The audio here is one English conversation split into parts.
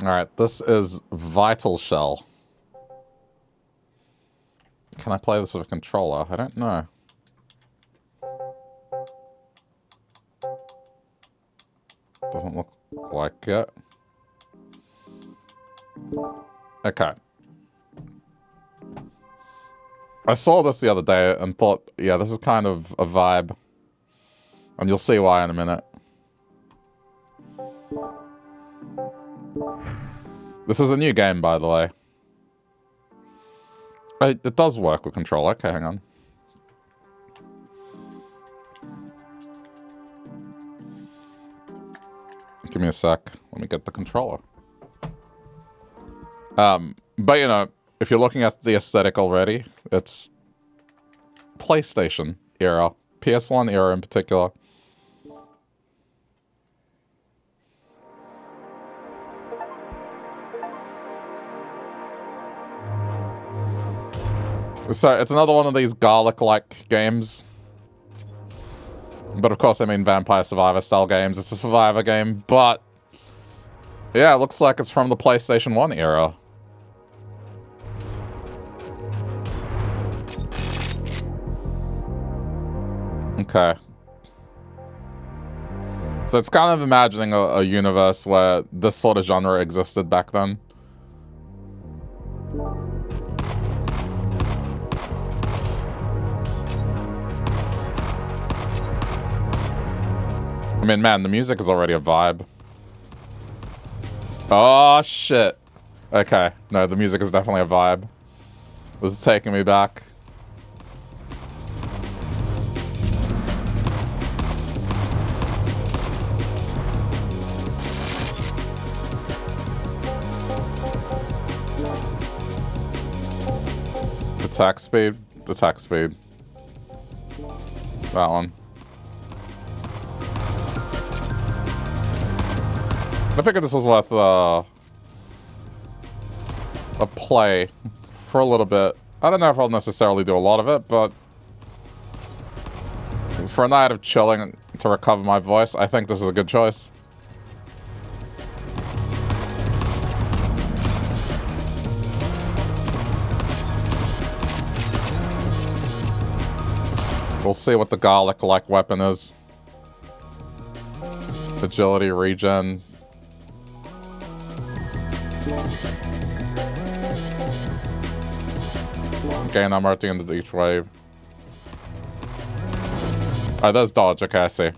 Alright, this is Vital Shell. Can I play this with a controller? I don't know. Doesn't look like it. Okay. I saw this the other day and thought, yeah, this is kind of a vibe. And you'll see why in a minute. This is a new game, by the way. It does work with controller. Okay, hang on. Give me a sec. Let me get the controller. But you know, if you're looking at the aesthetic already, it's PlayStation era. PS1 era in particular. So, it's another one of these garlic-like games. But of course, I mean Vampire Survivor-style games. It's a Survivor game, but... yeah, it looks like it's from the PlayStation 1 era. Okay. So it's kind of imagining a universe where this sort of genre existed back then. I mean, man, the music is already a vibe. Oh, shit. Okay. No, the music is definitely a vibe. This is taking me back. Attack speed? Attack speed. That one. I figured this was worth a play for a little bit. I don't know if I'll necessarily do a lot of it, but for a night of chilling to recover my voice, I think this is a good choice. We'll see what the garlic-like weapon is. Agility, regen. Gain armor at the end of each wave. Oh, there's dodge. Okay, I see.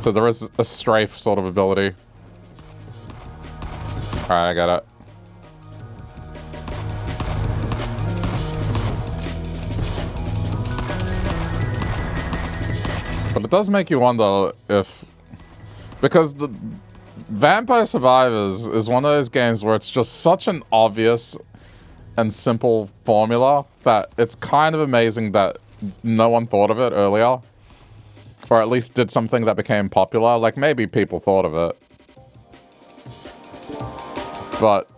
So there is a strafe sort of ability. Alright, I got it. But it does make you wonder if... because the Vampire Survivors is one of those games where it's just such an obvious and simple formula that it's kind of amazing that no one thought of it earlier. Or at least did something that became popular. Like, maybe people thought of it. But,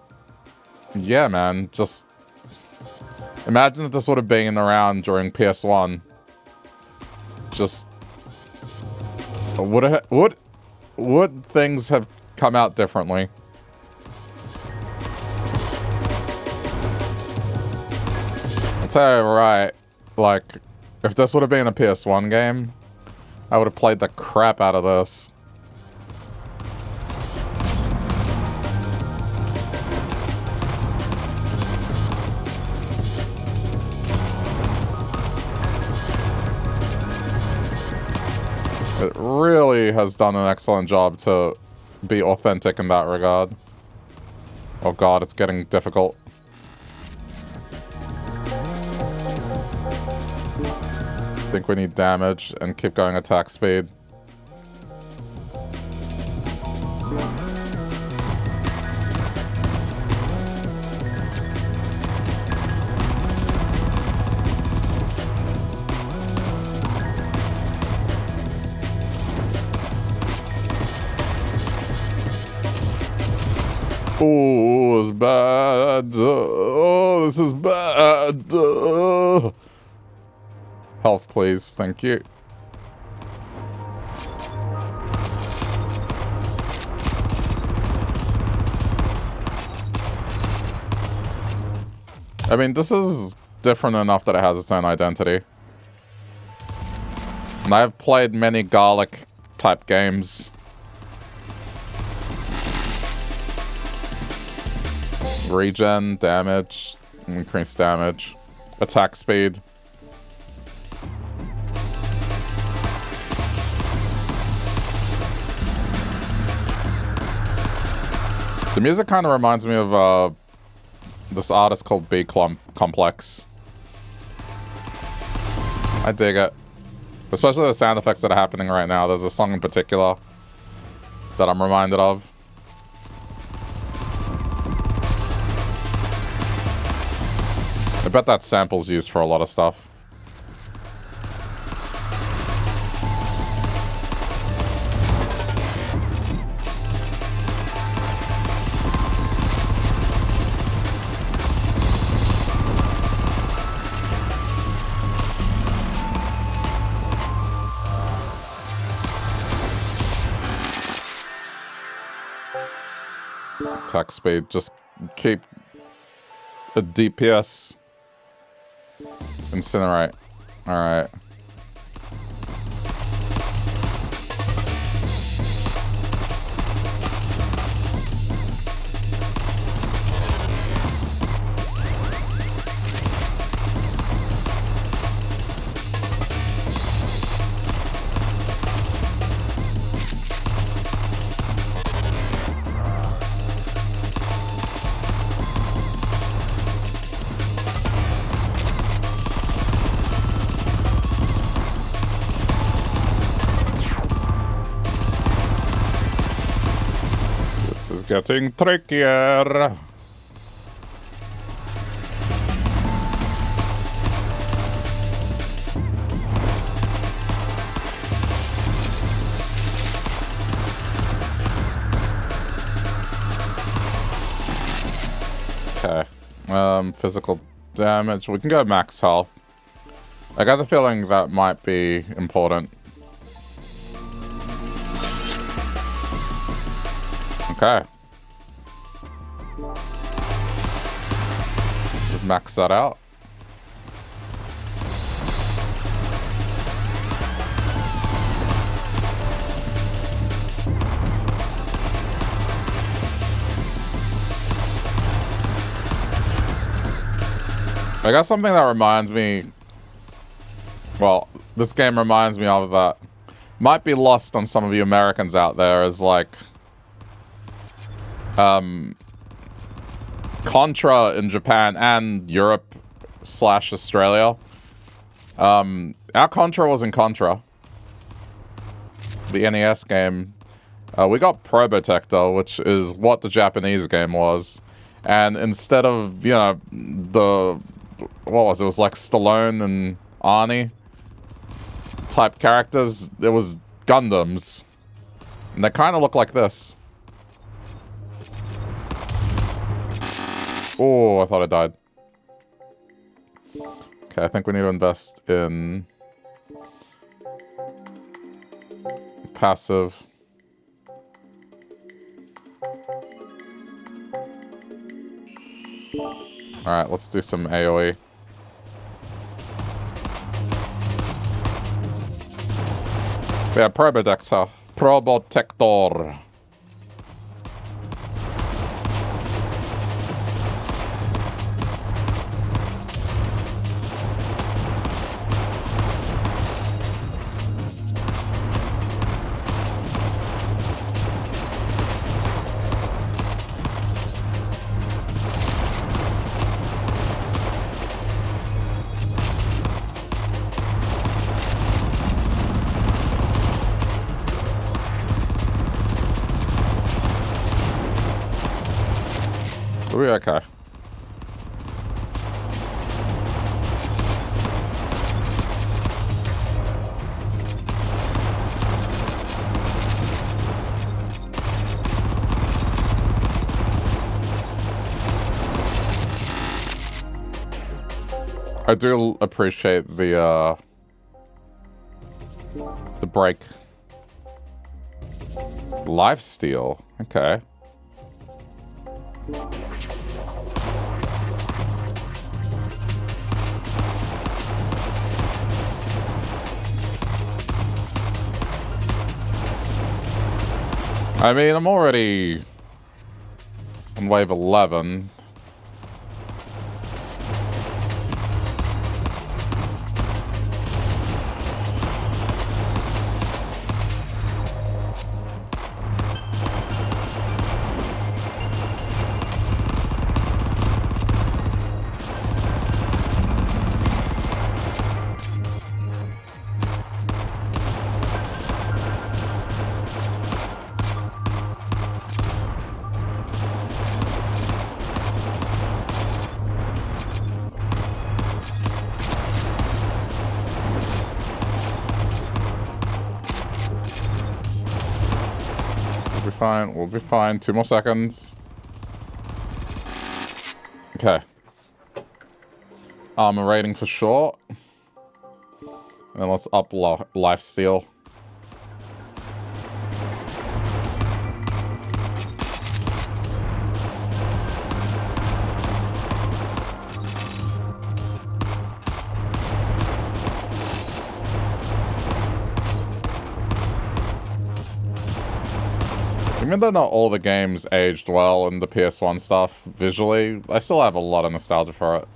yeah, man, just... imagine if this would have been around during PS1. Just... would things have come out differently? I'll tell you right, like, if this would have been a PS1 game, I would have played the crap out of this. It really has done an excellent job to be authentic in that regard. Oh god, it's getting difficult. I think we need damage and keep going attack speed. Oh, it's bad. Oh, this is bad. Health, please. Thank you. I mean, this is different enough that it has its own identity. And I've played many garlic-type games. Regen, damage, increased damage, attack speed. The music kind of reminds me of this artist called B Complex. I dig it. Especially the sound effects that are happening right now. There's a song in particular that I'm reminded of. I bet that sample's used for a lot of stuff. Attack speed, just keep the DPS. Incinerate. Alright. Getting trickier. Okay. Physical damage. We can go max health. I got the feeling that might be important. Okay. Just max that out. I got something that reminds me... Well, this game reminds me of that. Might be lost on some of you Americans out there is like... Contra in Japan and Europe / Australia. Our Contra was in Contra. The NES game. We got Probotector, which is what the Japanese game was. And instead of, you know, the... What was it? It was like Stallone and Arnie type characters. It was Gundams. And they kind of look like this. Oh, I thought I died. Okay, I think we need to invest in passive. Alright, let's do some AoE. Yeah, Probotector. Probotector. Okay. I do appreciate the break. Lifesteal. Okay. I mean, I'm already on wave 11. We'll be fine. 2 more seconds. Okay. Armor rating for sure. And let's up lifesteal. Even though not all the games aged well in the PS1 stuff visually, I still have a lot of nostalgia for it.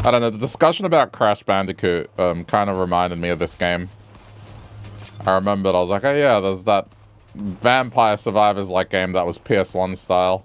I don't know, the discussion about Crash Bandicoot kind of reminded me of this game. I remembered, I was like, oh yeah, there's that Vampire Survivors-like game that was PS1 style.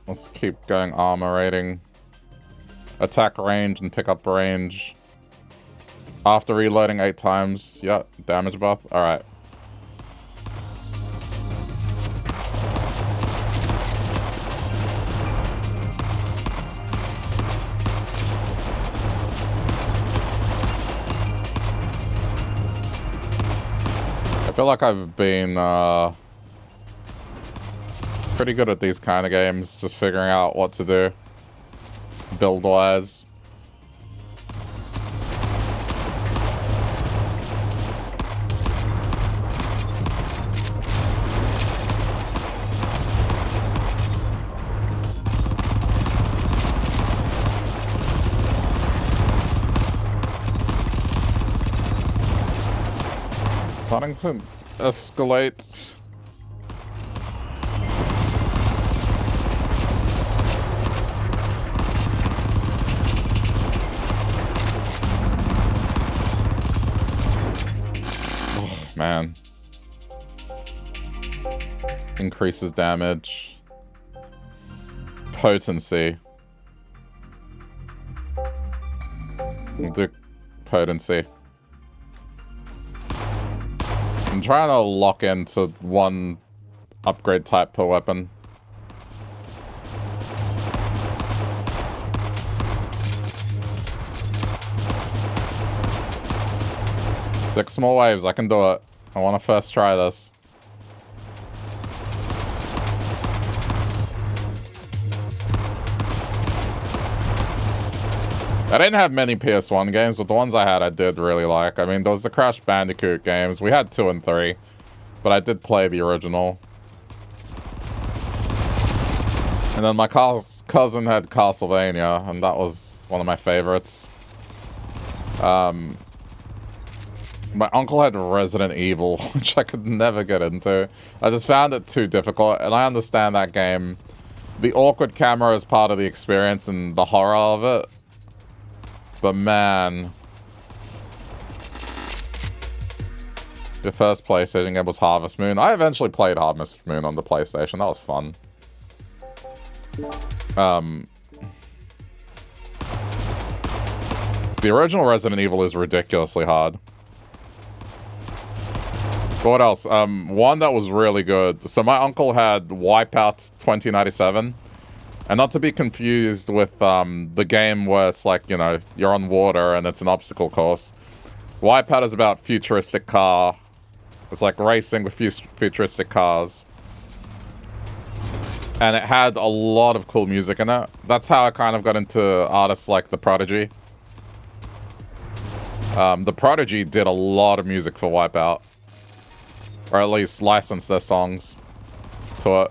Let's keep going armor rating. Attack range and pickup range. After reloading 8 times. Yeah, damage buff. Alright. I feel like I've been, pretty good at these kind of games, just figuring out what to do build-wise. Starting to escalate. Man. Increases damage. Potency. We'll do potency. I'm trying to lock into one upgrade type per weapon. Six more waves, I can do it. I want to first try this. I didn't have many PS1 games, but the ones I had I did really like. I mean, there was the Crash Bandicoot games. We had 2 and 3, but I did play the original. And then my cousin had Castlevania, and that was one of my favorites. My uncle had Resident Evil, which I could never get into. I just found it too difficult, and I understand that game. The awkward camera is part of the experience and the horror of it. But man... The first PlayStation game was Harvest Moon. I eventually played Harvest Moon on the PlayStation. That was fun. The original Resident Evil is ridiculously hard. But what else? One that was really good. So my uncle had Wipeout 2097. And not to be confused with the game where it's like, you know, you're on water and it's an obstacle course. Wipeout is about futuristic car. It's like racing with futuristic cars. And it had a lot of cool music in it. That's how I kind of got into artists like The Prodigy. The Prodigy did a lot of music for Wipeout. Or at least licensed their songs to it.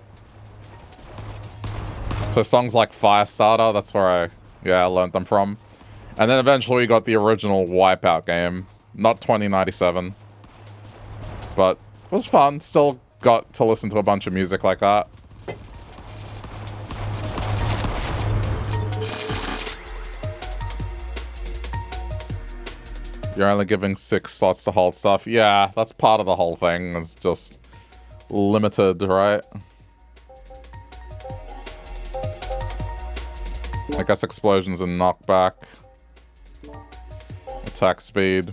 So songs like Firestarter, that's where I learned them from. And then eventually we got the original Wipeout game. Not 2097. But it was fun. Still got to listen to a bunch of music like that. You're only giving 6 slots to hold stuff. Yeah, that's part of the whole thing. It's just limited, right? I guess explosions and knockback. Attack speed.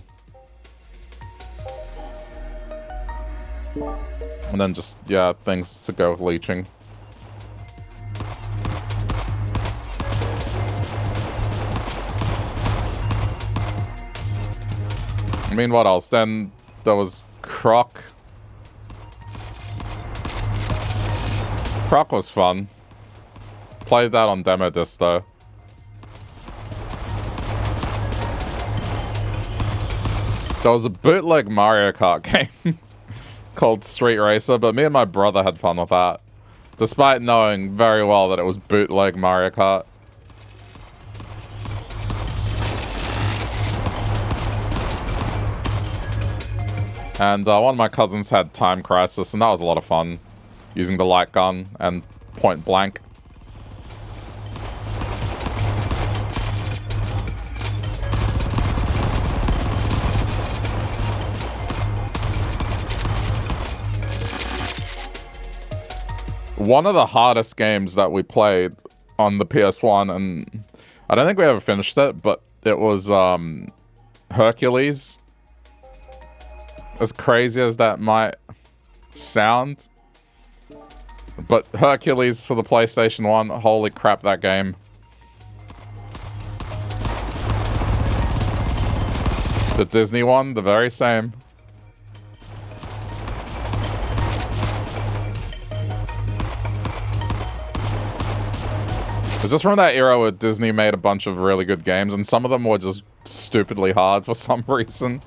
And then just, yeah, things to go leeching. I mean, what else? Then there was Croc. Croc was fun. Played that on demo disc though. There was a bootleg Mario Kart game called Street Racer, but me and my brother had fun with that. Despite knowing very well that it was bootleg Mario Kart. And one of my cousins had Time Crisis, and that was a lot of fun. Using the light gun and point blank. One of the hardest games that we played on the PS1, and I don't think we ever finished it, but it was Hercules. As crazy as that might sound. But Hercules for the PlayStation 1, holy crap, that game. The Disney one, the very same. Is this from that era where Disney made a bunch of really good games and some of them were just stupidly hard for some reason?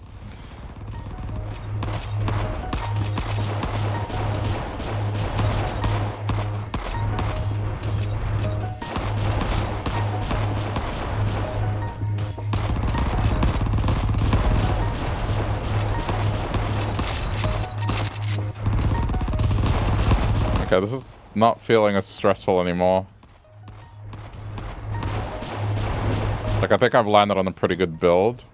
Okay, this is not feeling as stressful anymore. Like, I think I've landed on a pretty good build.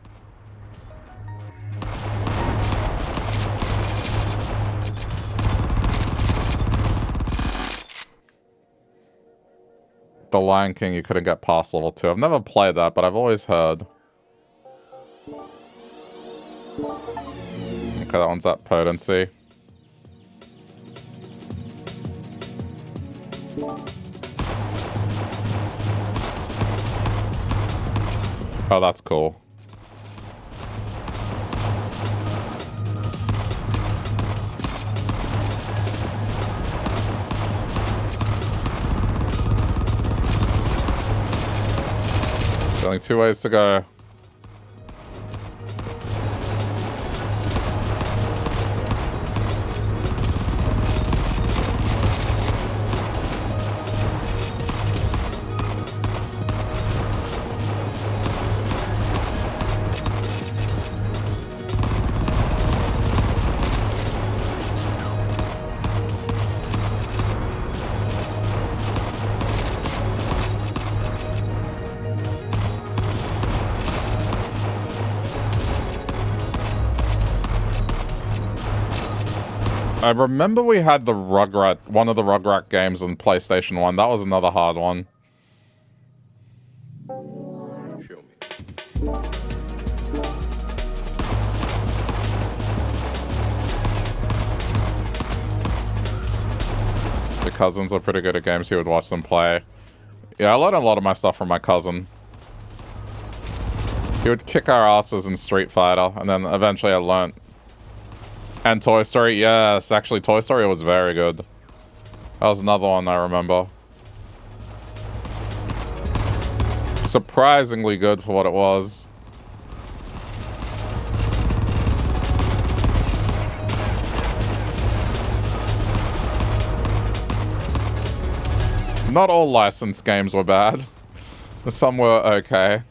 The Lion King, you couldn't get past level 2. I've never played that, but I've always heard. Okay, that one's at potency. Oh, that's cool. There's only 2 ways to go. I remember we had the one of the Rugrat games on PlayStation 1. That was another hard one. Show me. The cousins are pretty good at games. He would watch them play. Yeah, I learned a lot of my stuff from my cousin. He would kick our asses in Street Fighter, and then eventually I learned. And Toy Story, yes, actually Toy Story was very good. That was another one I remember. Surprisingly good for what it was. Not all licensed games were bad. Some were okay.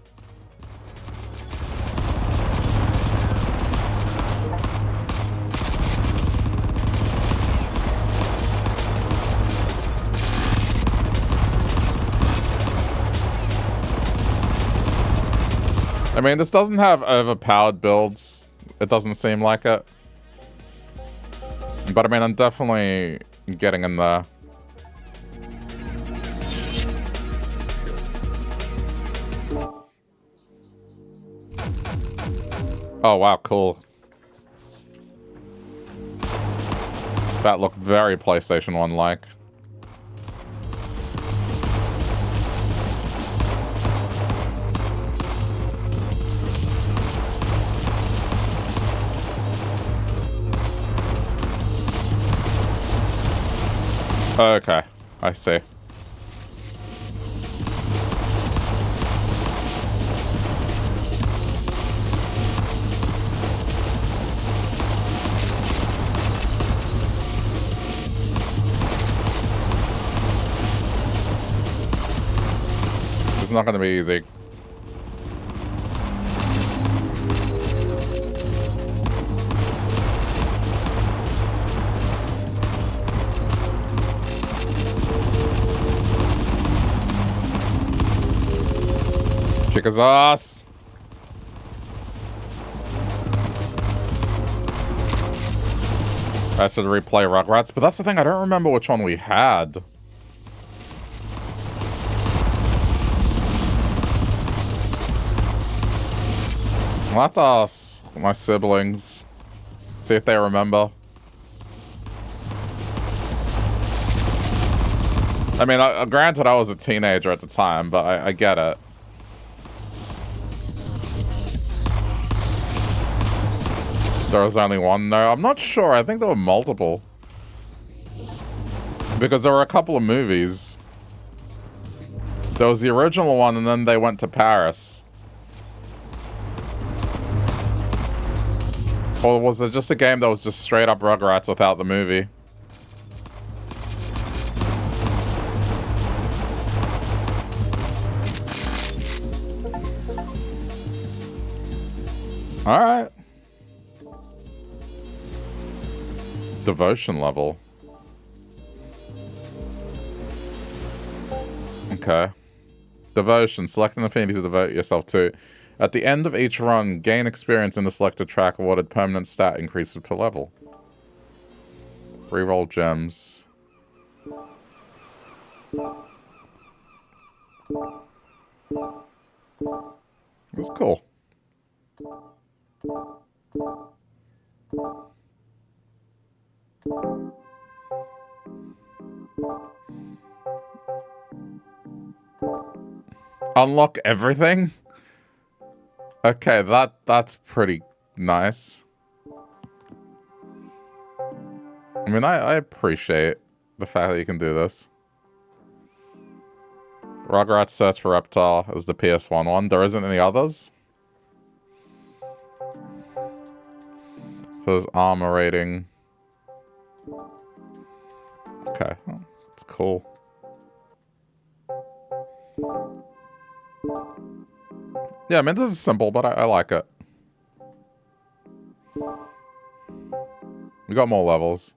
I mean, this doesn't have overpowered builds. It doesn't seem like it. But I mean, I'm definitely getting in there. Oh, wow, cool. That looked very PlayStation 1-like. Okay, I see. It's not gonna be easy. Kick his ass. I should replay Rugrats, but that's the thing, I don't remember which one we had. I'll have to ask my siblings, see if they remember. I mean, granted, I was a teenager at the time, but I get it. There was only one? No, I'm not sure. I think there were multiple. Because there were a couple of movies. There was the original one, and then they went to Paris. Or was it just a game that was just straight up Rugrats without the movie? Alright. Devotion level. Okay. Devotion. Select an affinity to devote yourself to. At the end of each run, gain experience in the selected track, awarded permanent stat increases per level. Reroll gems. That's cool. Unlock everything? Okay, that's pretty nice. I mean, I appreciate the fact that you can do this. Rugrats Search for Reptile is the PS1 one. There isn't any others? There's armor rating. Okay, well, that's cool. Yeah, I mean, this is simple, but I like it. We got more levels.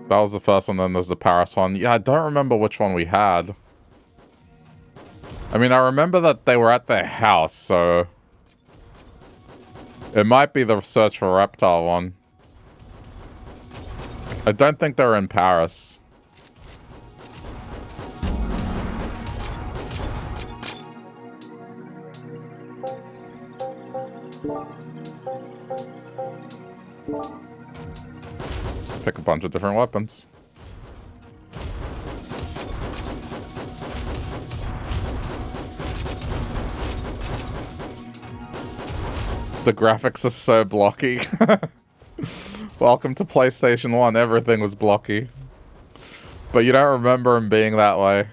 That was the first one, then there's the Paris one. Yeah, I don't remember which one we had. I mean, I remember that they were at their house, so... It might be the Search for Reptile one. I don't think they were in Paris. Pick a bunch of different weapons. The graphics are so blocky. Welcome to PlayStation 1, everything was blocky. But you don't remember him being that way.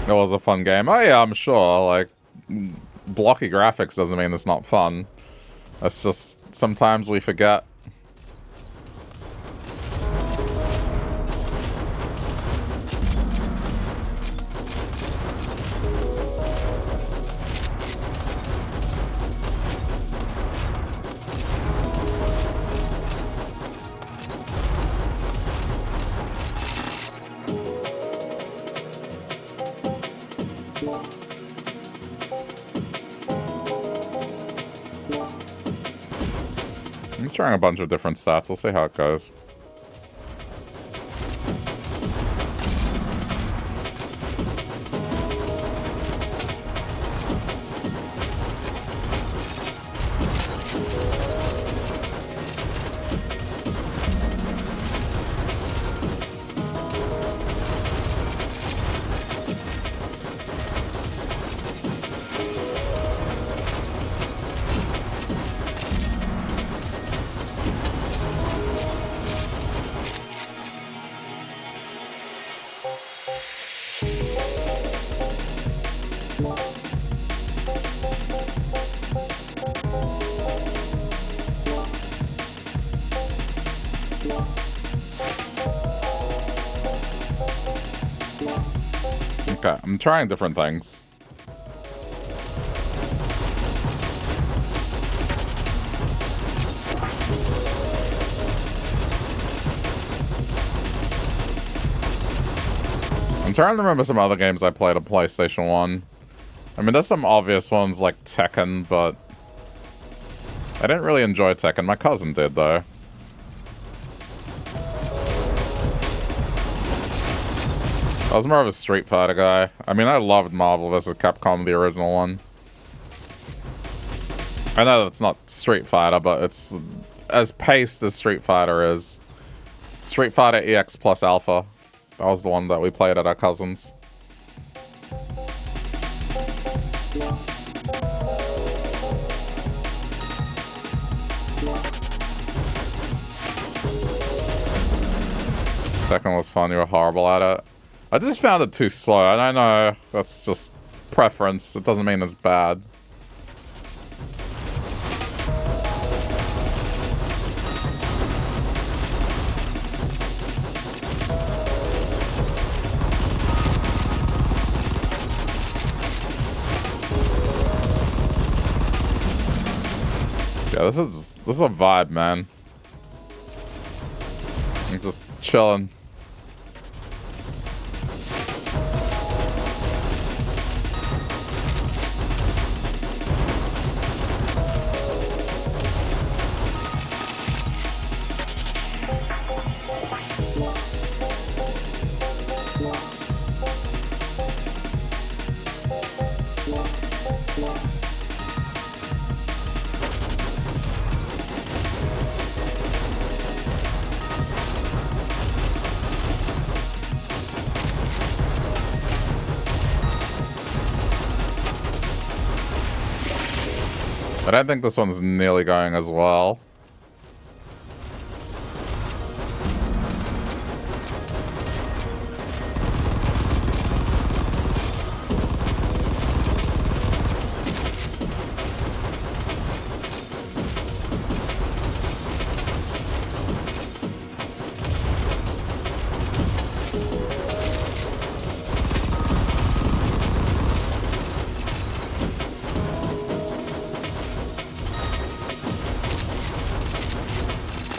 It was a fun game. Oh yeah, I'm sure, like, blocky graphics doesn't mean it's not fun. It's just, sometimes we forget. He's trying a bunch of different stats. We'll see how it goes. Okay, I'm trying different things. I'm trying to remember some other games I played on PlayStation 1. I mean, there's some obvious ones like Tekken, but I didn't really enjoy Tekken. My cousin did, though. I was more of a Street Fighter guy. I mean, I loved Marvel vs. Capcom, the original one. I know that's not Street Fighter, but it's as paced as Street Fighter is. Street Fighter EX plus Alpha. That was the one that we played at our cousin's. Tekken was fun, you were horrible at it. I just found it too slow, and I know that's just preference. It doesn't mean it's bad. Yeah, this is a vibe, man. I'm just chilling. I don't think this one's nearly going as well.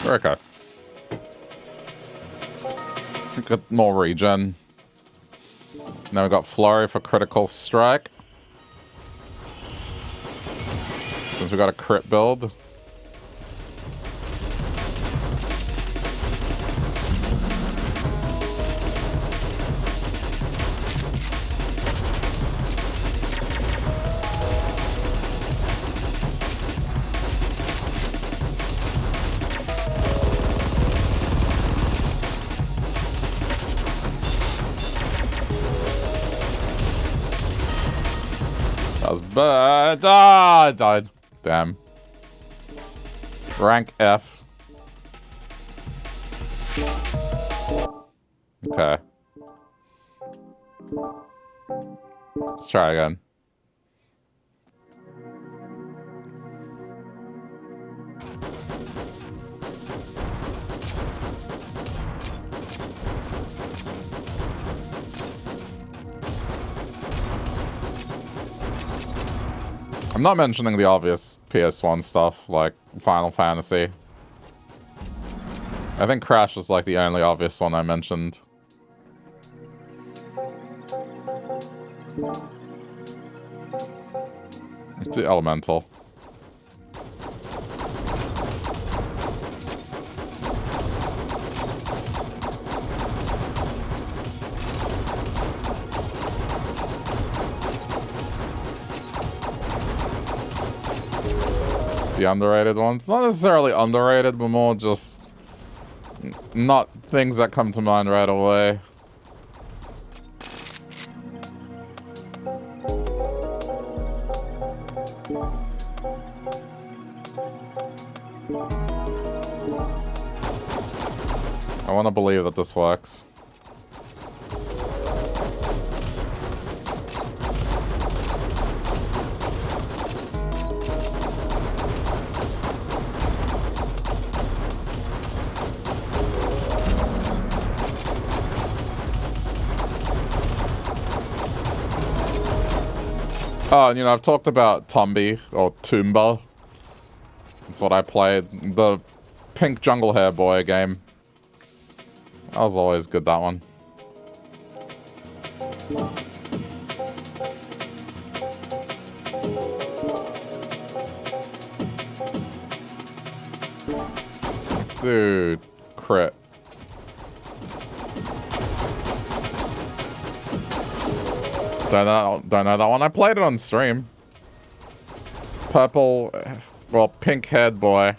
Okay. Get more regen. Now we got Flurry for critical strike. Since we got a crit build. That was bad. Ah, I died. Damn. Rank F. Okay. Let's try again. I'm not mentioning the obvious PS1 stuff, like Final Fantasy. I think Crash was like the only obvious one I mentioned. It's Elemental. The underrated ones. Not necessarily underrated, but more just not things that come to mind right away. I want to believe that this works. Oh, and you know, I've talked about Tombi, or Toomba. That's what I played. The pink jungle hair boy game. That was always good, that one. Let's do crit. Don't know that one. I played it on stream. Purple, well, pink haired boy.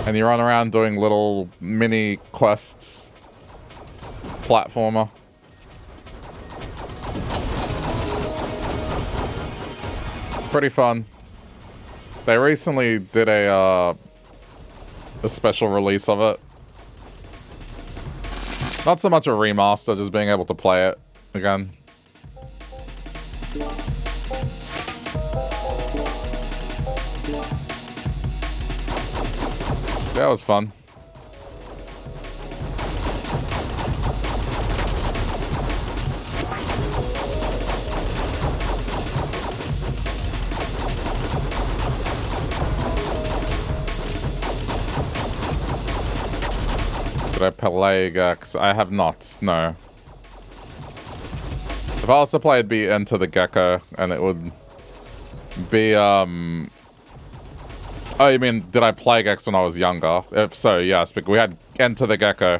And you run around doing little mini quests. Platformer. Pretty fun. They recently did a special release of it. Not so much a remaster, just being able to play it again. That was fun. Did I play Gex? I have not, no. If I was to play, it'd be Enter the Gecko, and it would be, Oh, you mean, did I play Gex when I was younger? If so, yes, but we had Enter the Gecko,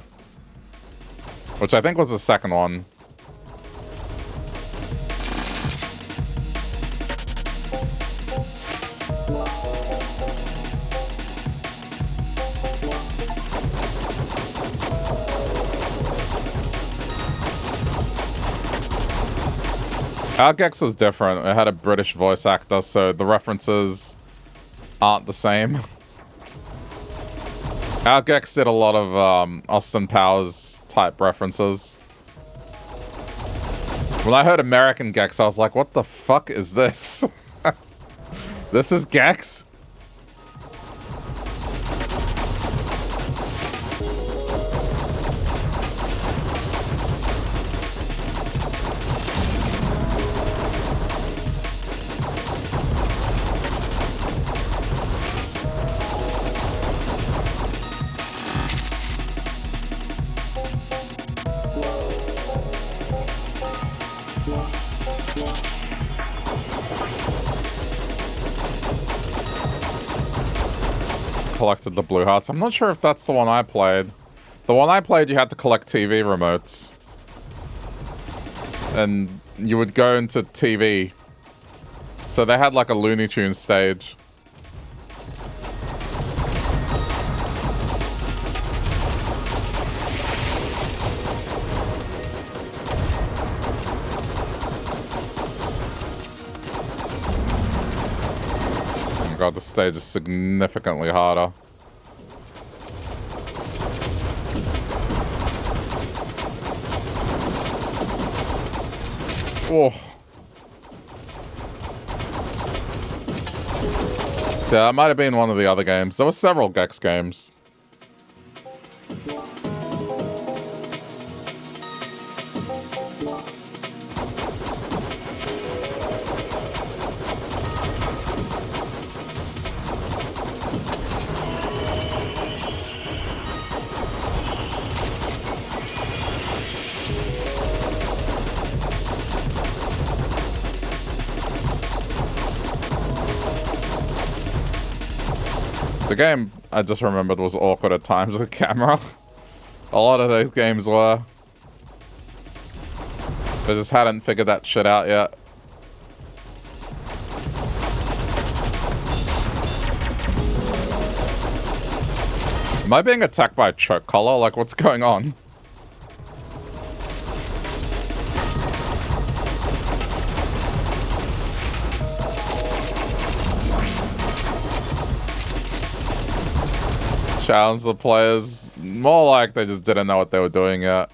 which I think was the second one. Our Gex was different. It had a British voice actor, so the references aren't the same. Our Gex did a lot of Austin Powers type references. When I heard American Gex, I was like, what the fuck is this? This is Gex? Collected the blue hearts. I'm not sure if that's the one I played. The one I played, you had to collect TV remotes. And you would go into TV. So they had like a Looney Tunes stage. god, the stage is significantly harder. Oh. Yeah, that might have been one of the other games. There were several Gex games. The game, I just remembered, was awkward at times with camera. A lot of those games were. They just hadn't figured that shit out yet. Am I being attacked by a choke collar? Like, what's going on? Challenge the players. More like they just didn't know what they were doing yet.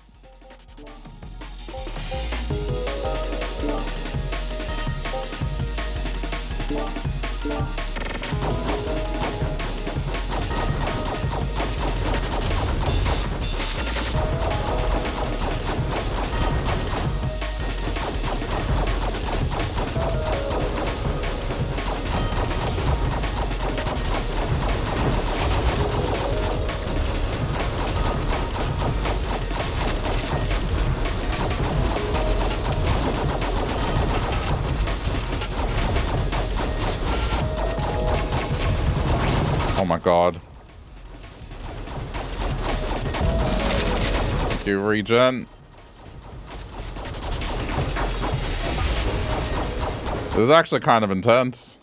Oh my god. Thank you, regen. This is actually kind of intense.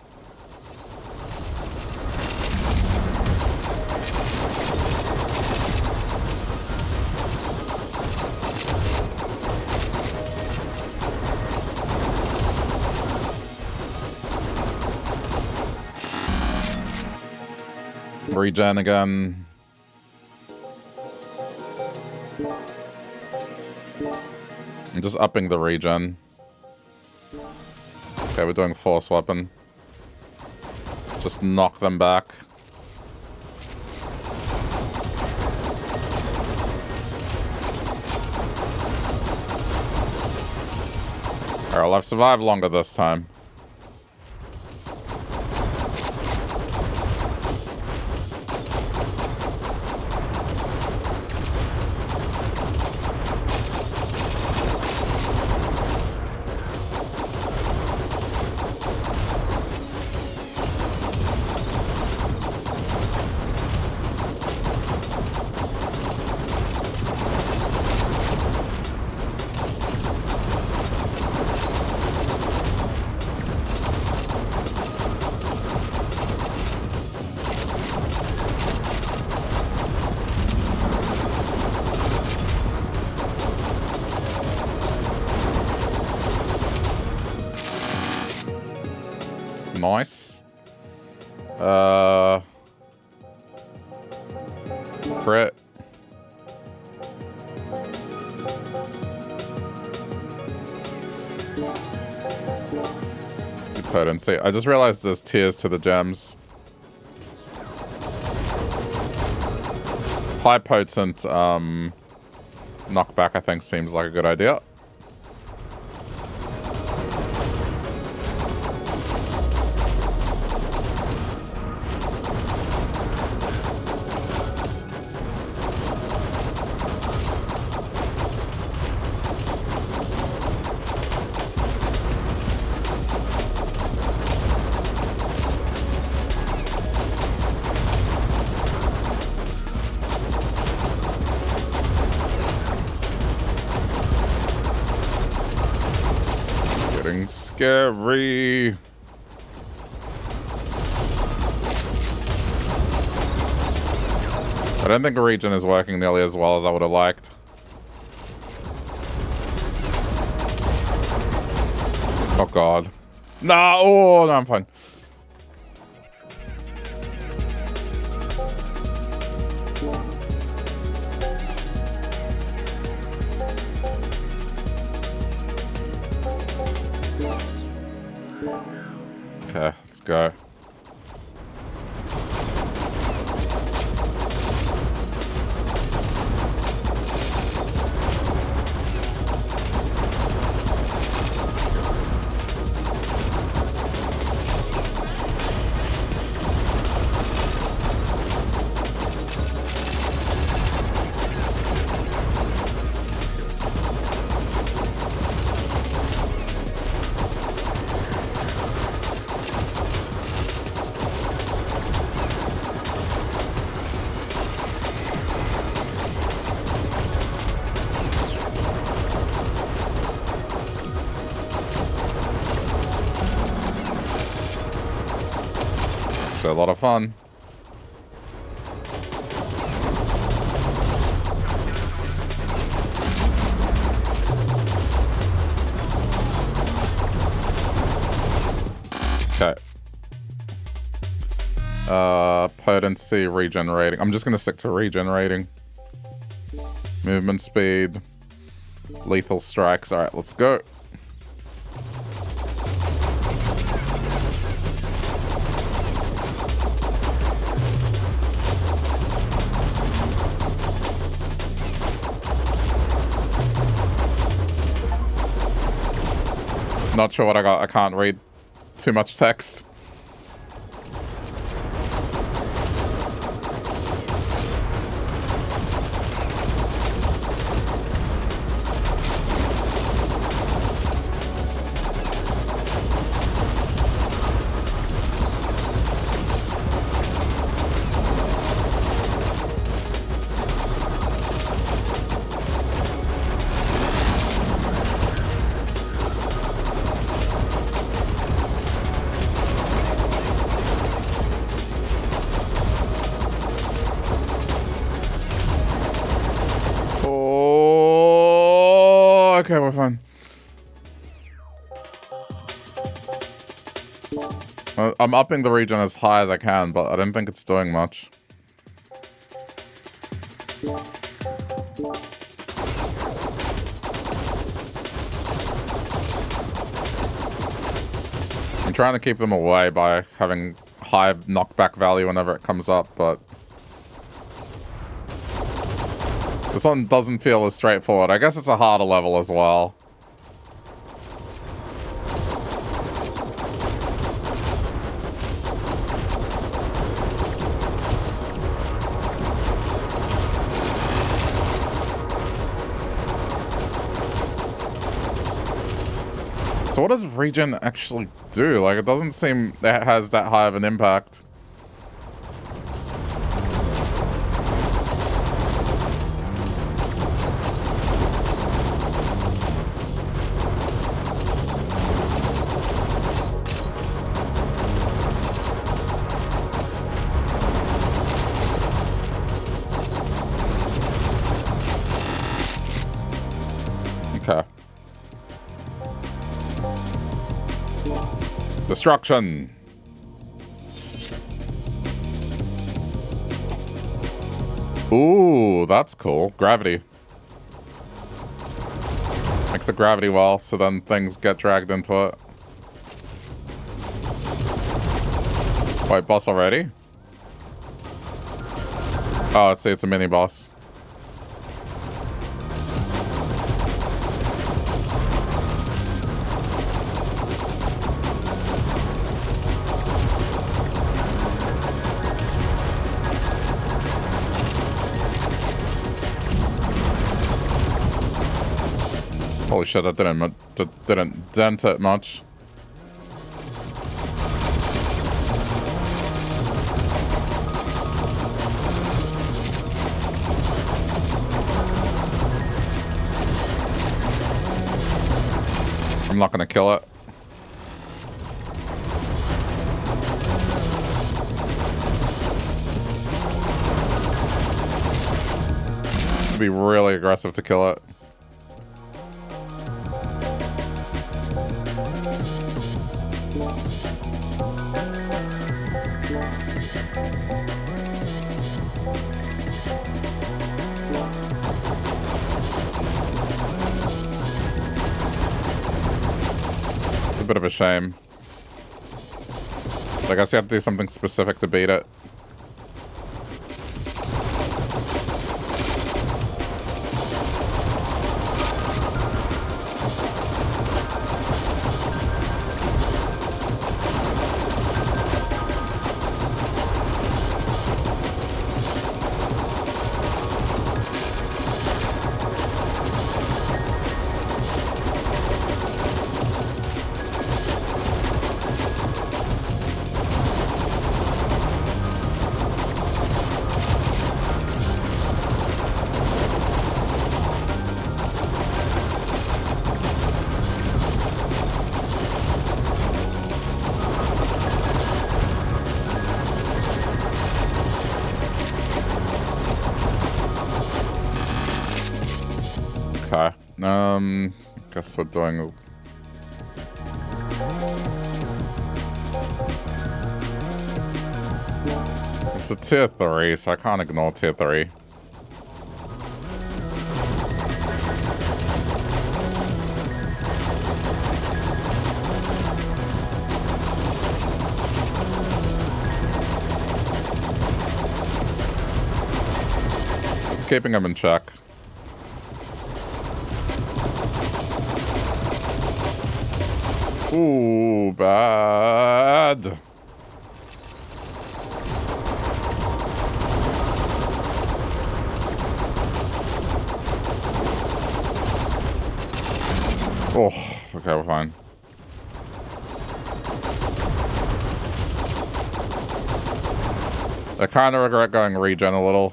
Regen again. I'm just upping the regen. Okay, we're doing force weapon. Just knock them back. Alright, well, I've survived longer this time. Nice. Crit. Potency. I just realized there's tiers to the gems. High potent knockback, I think, seems like a good idea. Scary. I don't think regen is working nearly as well as I would have liked. Oh god. No, oh no, I'm fine. Okay, let's go. A lot of fun. Okay. Potency regenerating. I'm just gonna stick to regenerating. Movement speed. Lethal strikes. Alright, let's go. Not sure what I got. I can't read too much text. Okay, we're fine. I'm upping the regen as high as I can, but I don't think it's doing much. I'm trying to keep them away by having high knockback value whenever it comes up, but this one doesn't feel as straightforward. I guess it's a harder level as well. So what does regen actually do? Like, it doesn't seem that it has that high of an impact. Okay. Destruction. Ooh, that's cool. Gravity. Makes a gravity wall, so then things get dragged into it. Wait, boss already? Oh, it's a mini boss. Holy shit, that didn't dent it much. I'm not gonna kill it. It'd be really aggressive to kill it. A bit of a shame. I guess you have to do something specific to beat it. Guess we're doing... It's a tier 3, so I can't ignore tier 3. It's keeping him in check. Ooh, bad. Oh, okay, we're fine. I kind of regret going regen a little.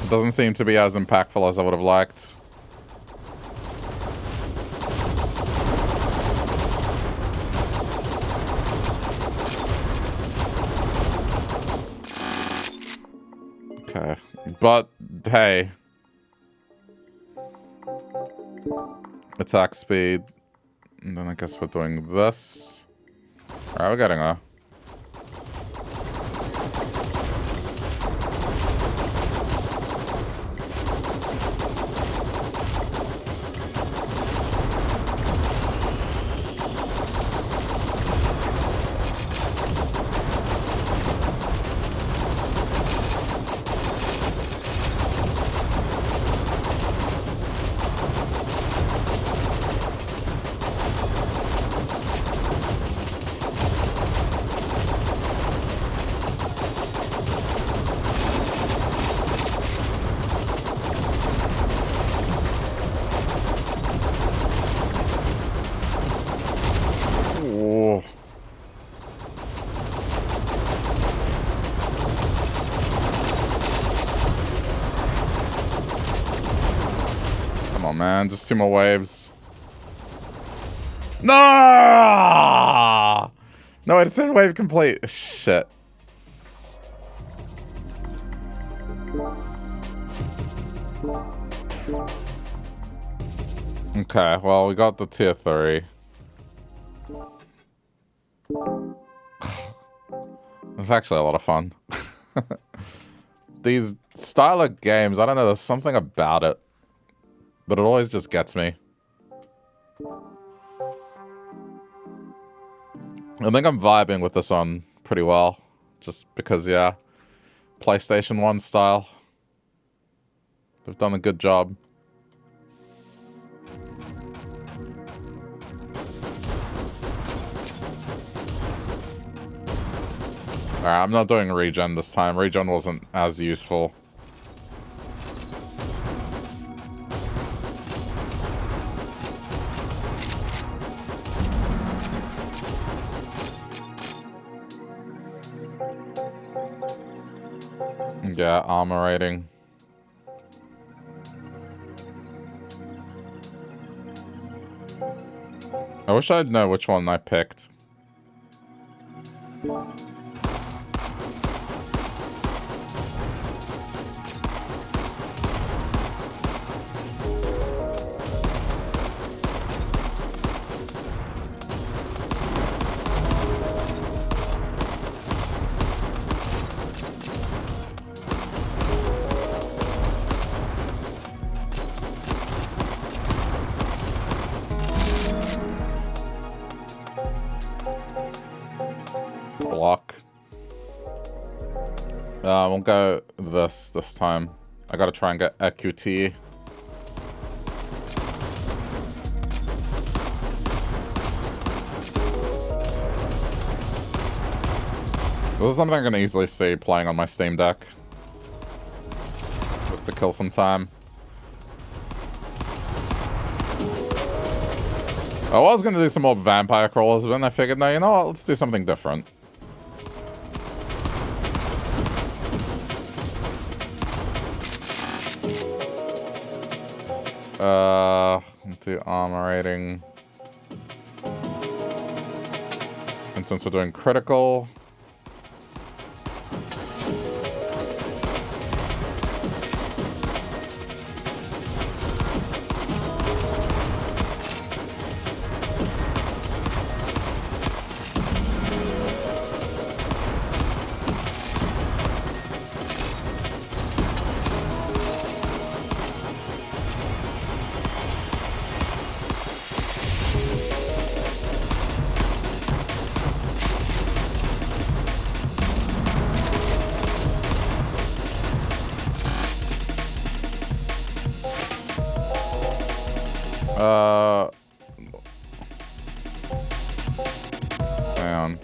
It doesn't seem to be as impactful as I would have liked. Okay, but hey, attack speed, and then I guess we're doing this. All right, we're getting there. Man, just 2 more waves. No! No, it said wave complete. Shit. Okay, well, we got the tier 3. It's actually a lot of fun. These style of games, I don't know, there's something about it. But it always just gets me. I think I'm vibing with this one pretty well. Just because, yeah. PlayStation 1 style. They've done a good job. Alright, I'm not doing regen this time. Regen wasn't as useful. Yeah, armor rating. I wish I'd know which one I picked. We'll go this time. I gotta try and get EQT. This is something I can easily see playing on my Steam Deck. Just to kill some time. I was gonna do some more vampire crawlers, but then I figured, no, you know what? Let's do something different. Do armor rating. And since we're doing critical... Hang on.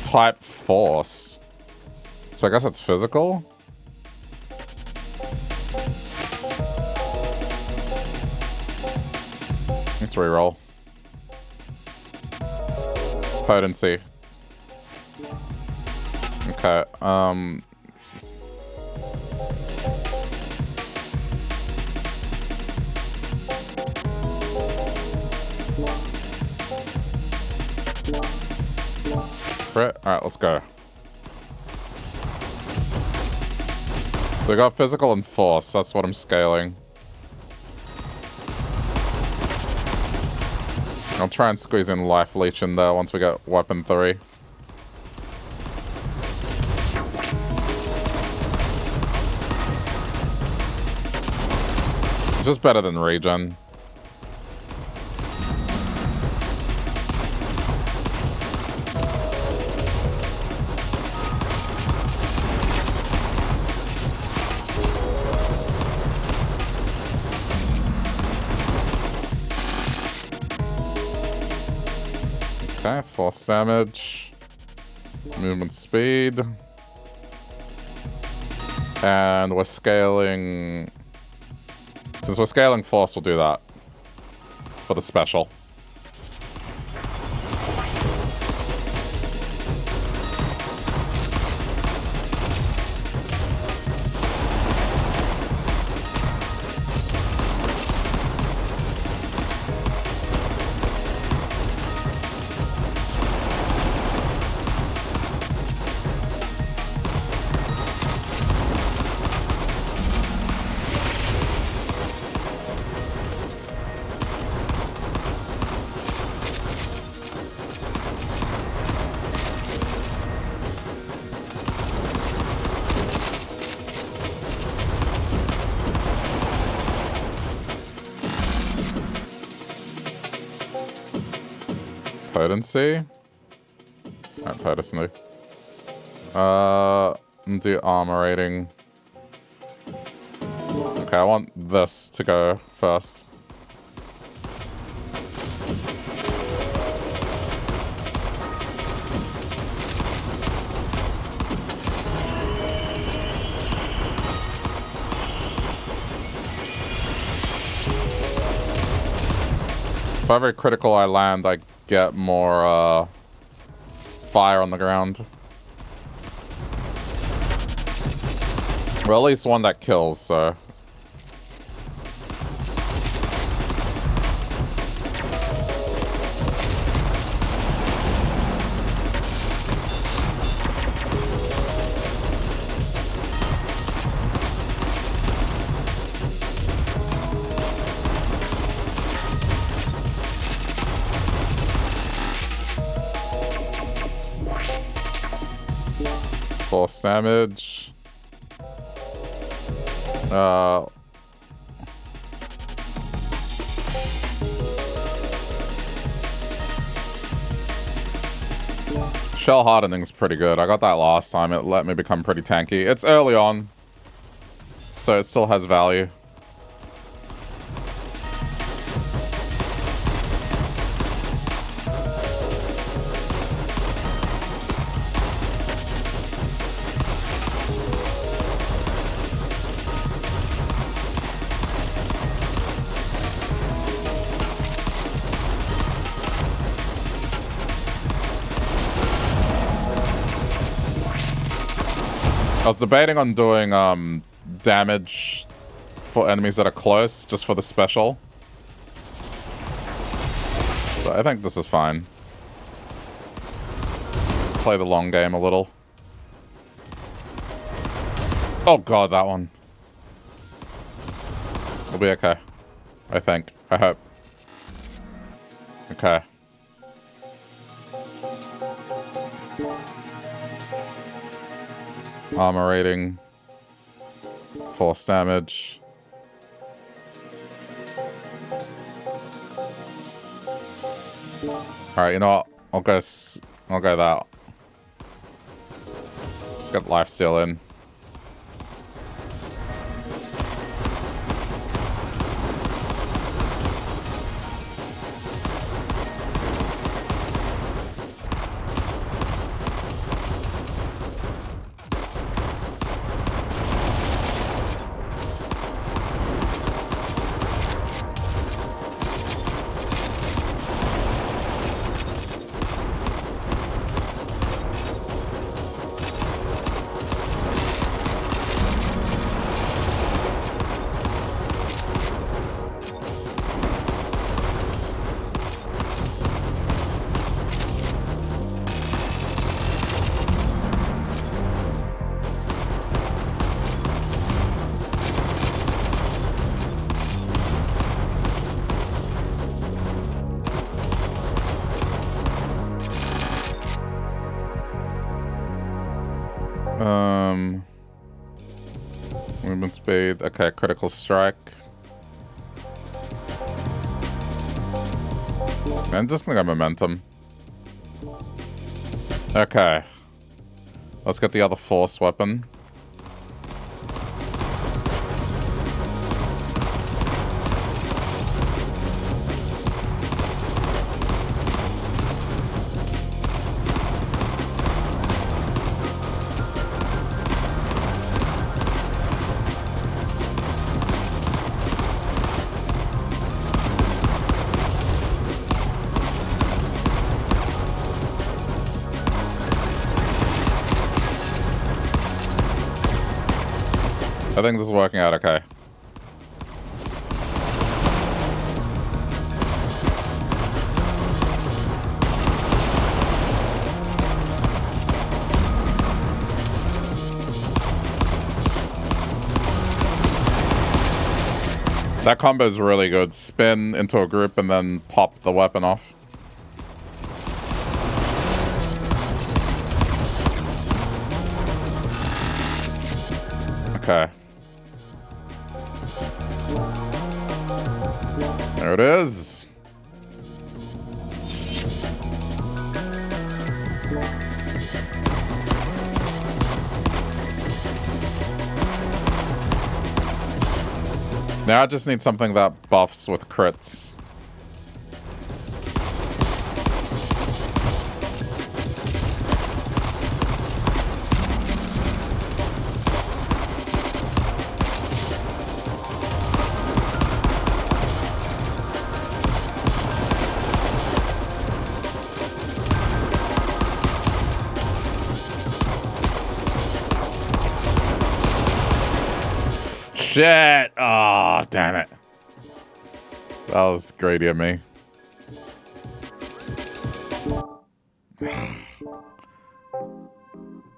Type force. So I guess it's physical? Let's reroll. Potency. Okay, Alright, let's go. So we got physical and force, that's what I'm scaling. I'll try and squeeze in life leech in there once we get weapon 3. Just better than regen. Okay, force damage, movement speed, and we're scaling. Since we're scaling force, we'll do that for the special. Potency. Alright, potency. Do armor rating. Okay, I want this to go first. If every critical I land, I get more fire on the ground. Well, at least one that kills, so. Force damage. Shell hardening's pretty good. I got that last time. It let me become pretty tanky. It's early on, so it still has value. I was debating on doing damage for enemies that are close, just for the special. But I think this is fine. Let's play the long game a little. Oh god, that one. We'll be okay. I think. I hope. Okay. Armor rating. Force damage. Alright, you know what? I'll go that. Let's get lifesteal in. Movement speed. Okay, critical strike. I'm just gonna go momentum. Okay. Let's get the other force weapon. I think this is working out okay. That combo is really good. Spin into a group and then pop the weapon off. Okay. There it is. Now I just need something that buffs with crits. Shit! Oh, damn it. That was greedy of me.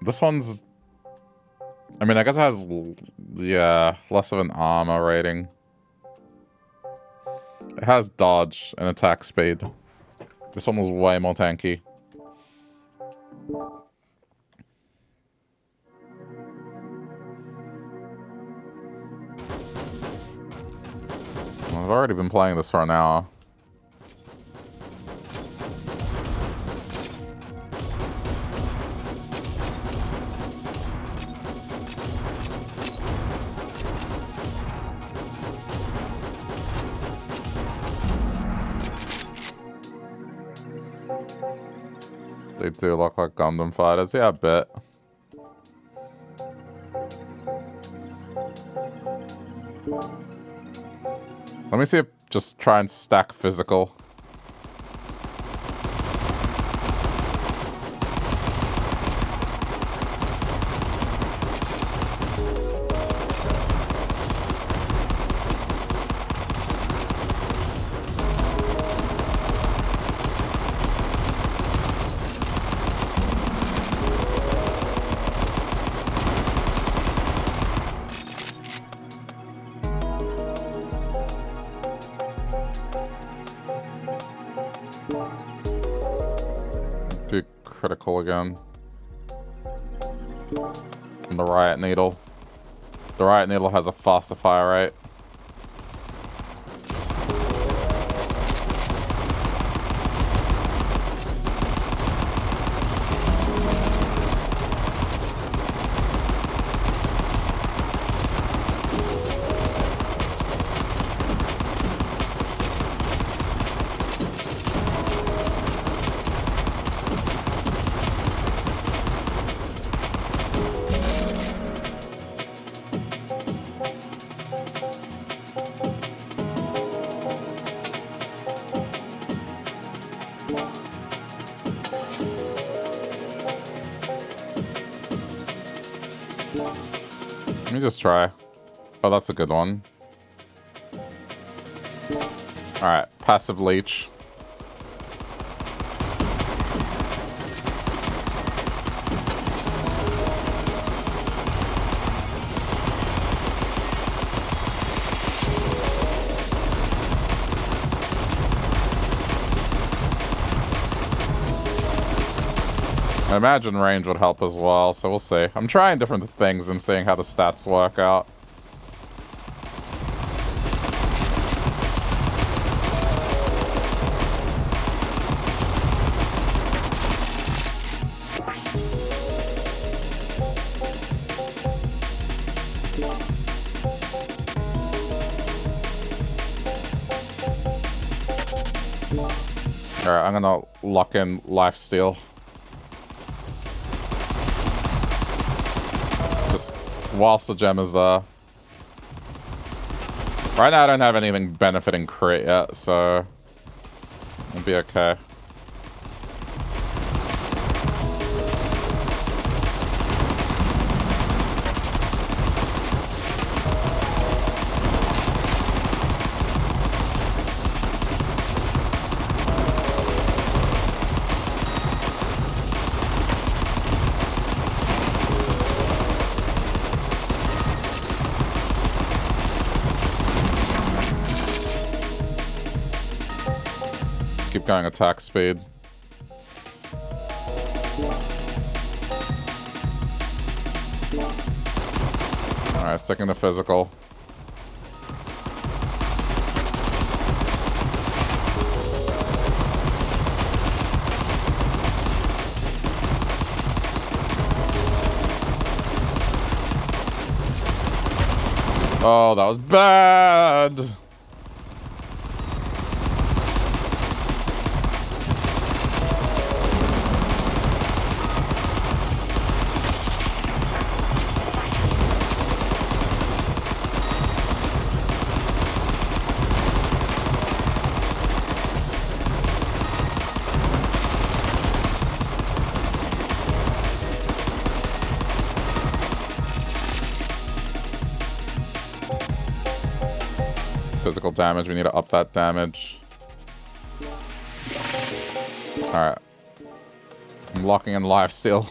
This one's... I mean, I guess it has... Yeah, less of an armor rating. It has dodge and attack speed. This one was way more tanky. I've already been playing this for an hour. They do look like Gundam fighters. Yeah, a bit. Let me see if just try and stack physical. Do critical again. And the riot needle. The riot needle has a faster fire rate. Let me just try. Oh, that's a good one. Alright, passive leech. I imagine range would help as well, so we'll see. I'm trying different things and seeing how the stats work out. Alright, I'm gonna lock in lifesteal. Whilst the gem is there. Right now I don't have anything benefiting crit yet, so it'll be okay. Keep going attack speed. Alright, sticking to physical. Oh, that was bad! Physical damage, we need to up that damage. Alright. I'm locking in lifesteal.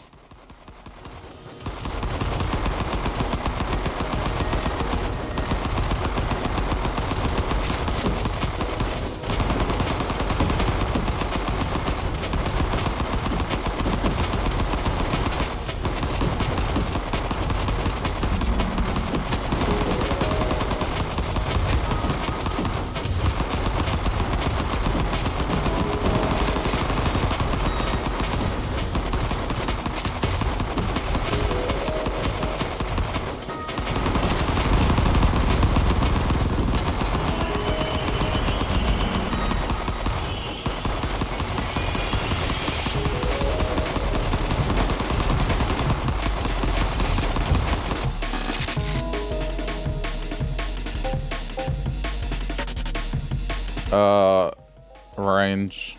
Range.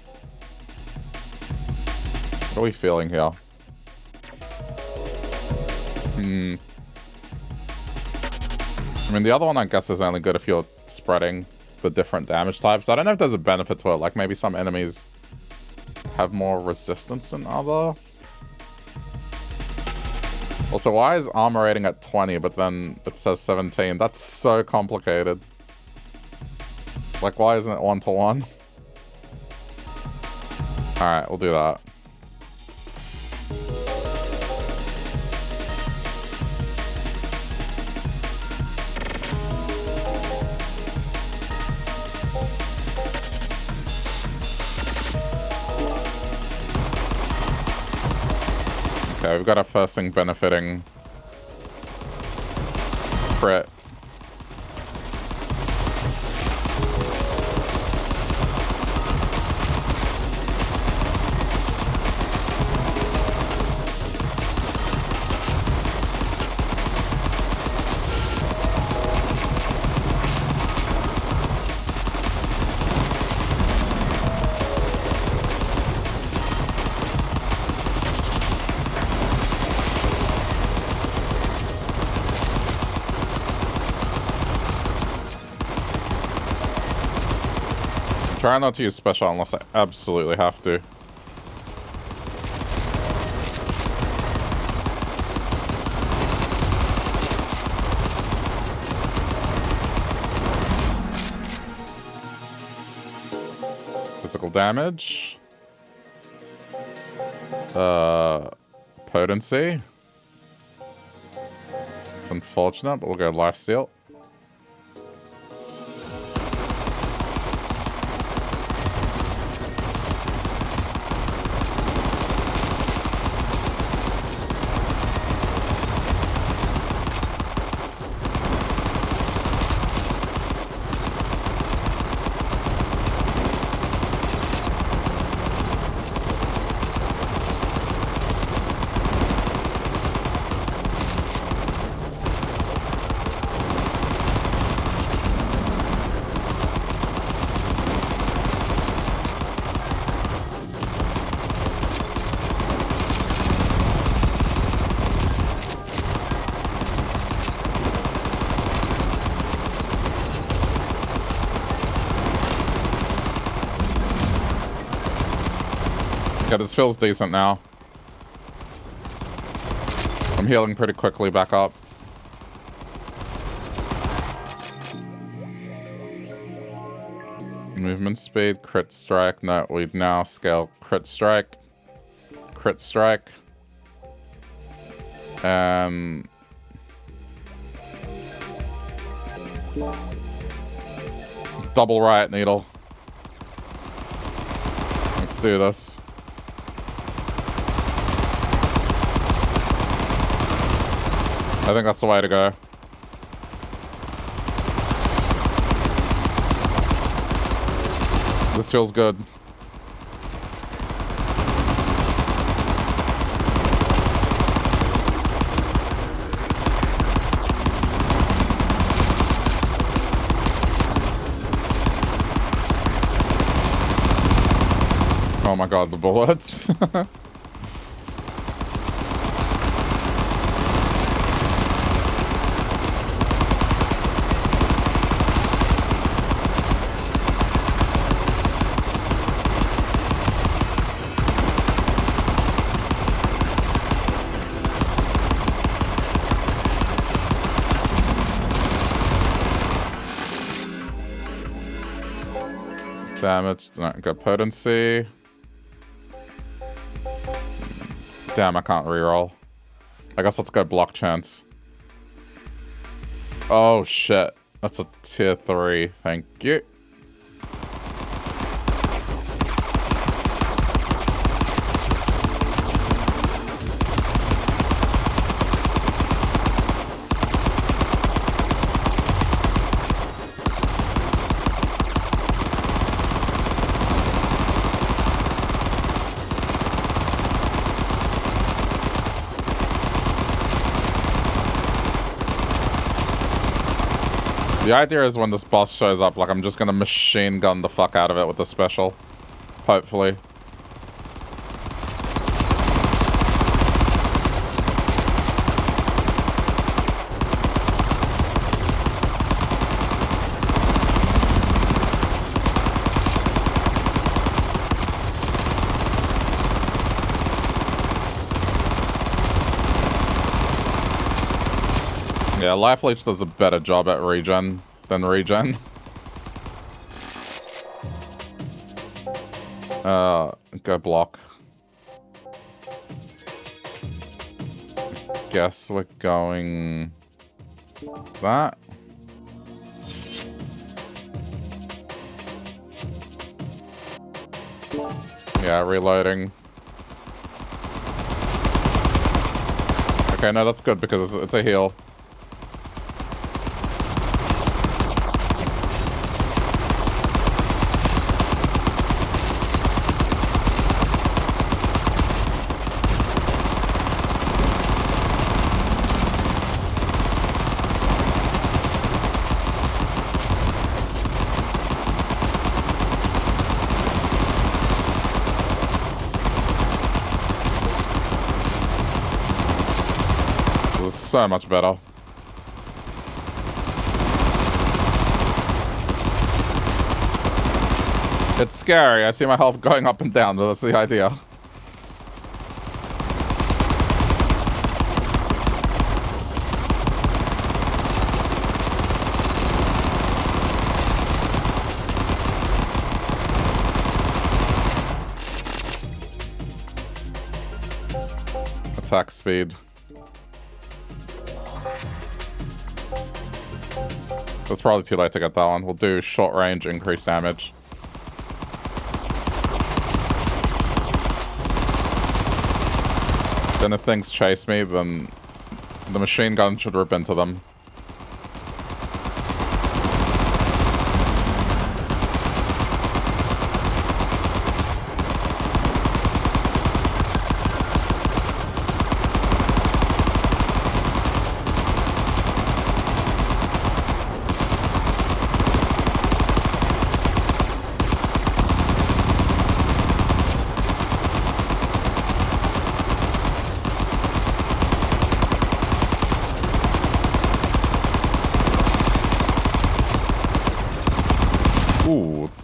What are we feeling here? I mean, the other one, I guess, is only good if you're spreading the different damage types. I don't know if there's a benefit to it. Like, maybe some enemies have more resistance than others. Also, why is armor rating at 20, but then it says 17? That's so complicated. Like, why isn't it 1-to-1? Alright, we'll do that. Okay, we've got our first thing benefiting. Crit. Try not to use special unless I absolutely have to. Physical damage. Potency. It's unfortunate, but we'll go lifesteal. Yeah, this feels decent now. I'm healing pretty quickly back up. Movement speed, crit strike. No, we now scale crit strike. Crit strike. Double riot needle. Let's do this. I think that's the way to go. This feels good. Oh my god, the bullets. Damage, not good potency. Damn, I can't reroll. I guess let's go block chance. Oh shit. That's a tier 3. Thank you. The idea is when this boss shows up, like, I'm just gonna machine gun the fuck out of it with the special. Hopefully. Yeah, Life Leech does a better job at regen than regen. Go block. Guess we're going that. Yeah, reloading. Okay, no, that's good because it's a heal. So much better. It's scary. I see my health going up and down, but that's the idea. Attack speed. It's probably too late to get that one. We'll do short range, increased damage. Then if things chase me, then the machine gun should rip into them.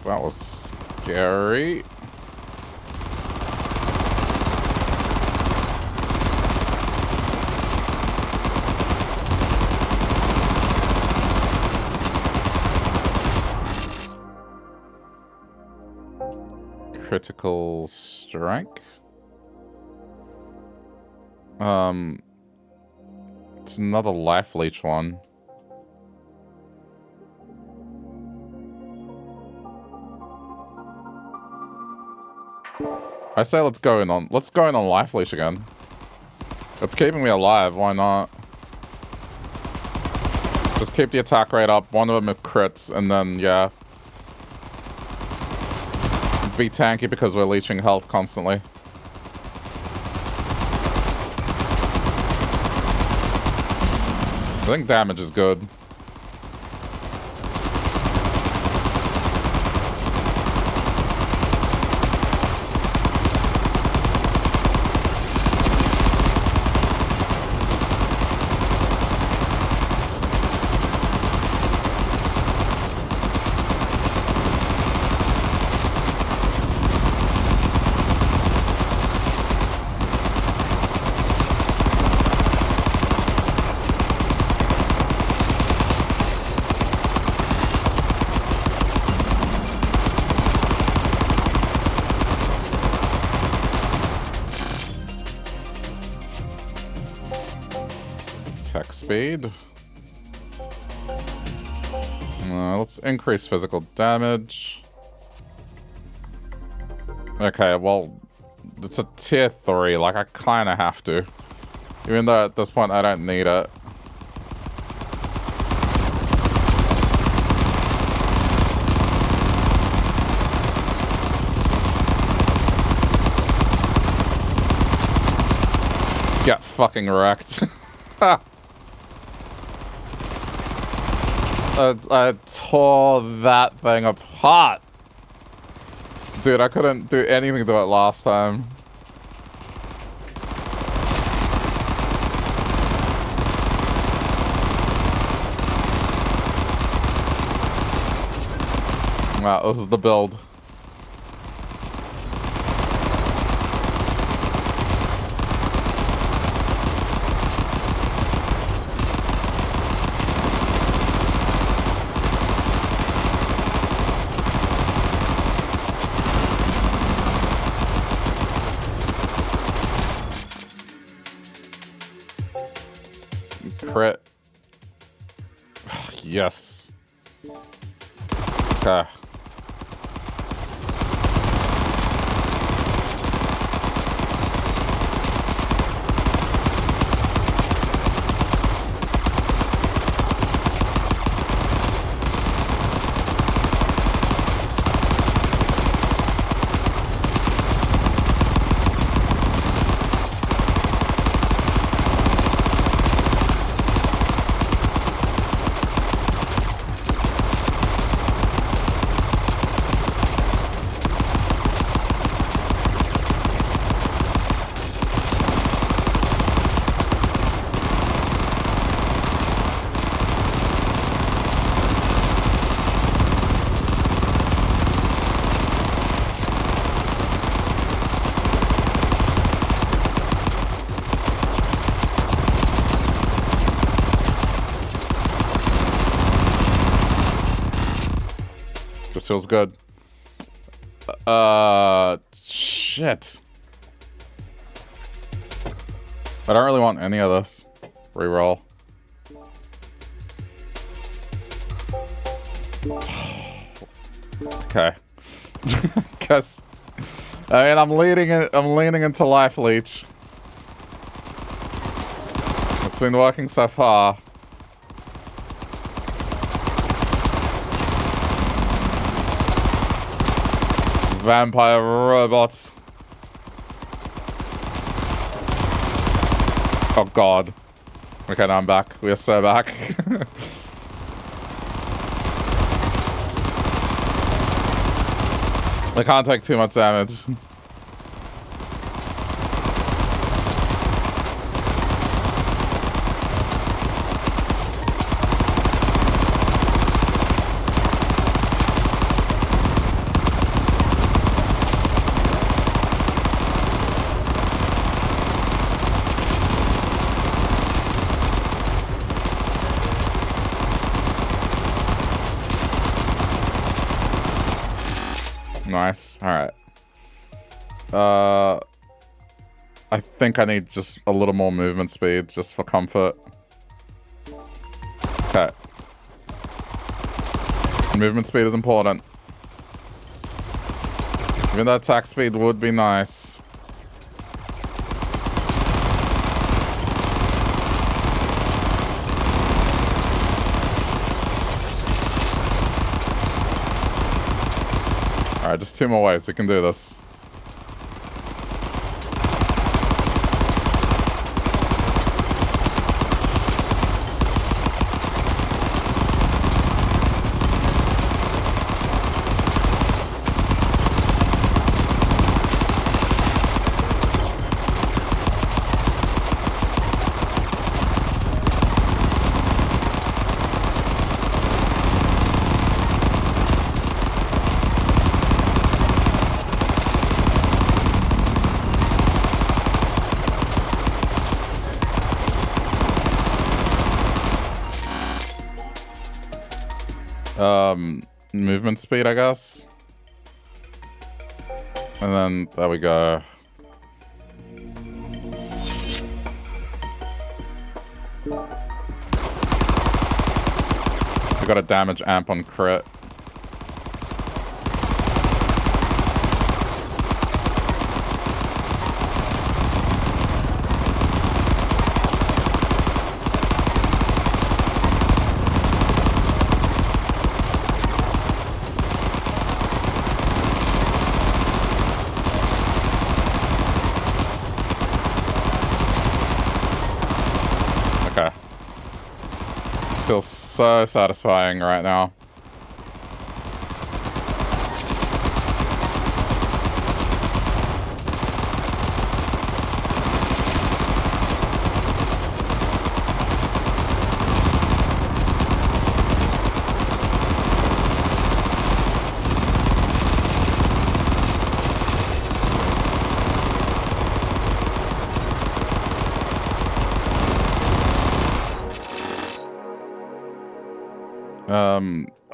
That was scary. Critical strike. It's another life leech one. I say let's go in on life leash again. It's keeping me alive, why not? Just keep the attack rate up, one of them it crits, and then yeah. Be tanky because we're leeching health constantly. I think damage is good. Speed. Let's increase physical damage. Okay, well, it's a tier 3, like I kind of have to. Even though at this point I don't need it. Get fucking wrecked. I tore that thing apart. Dude, I couldn't do anything to it last time. Wow, this is the build. Crit. Yes. Okay. This feels good. Shit. I don't really want any of this. Reroll. Okay. Guess. I mean, I'm leaning into Life Leech. It's been working so far. Vampire robots. Oh god. Okay, now I'm back. We are so back. They can't take too much damage. Nice. Alright. I think I need just a little more movement speed, just for comfort. Okay. Movement speed is important. Even though attack speed would be nice. Alright, just 2 more waves. We can do this. Movement speed, I guess. And then, there we go. We got a damage amp on crit. Feels so satisfying right now.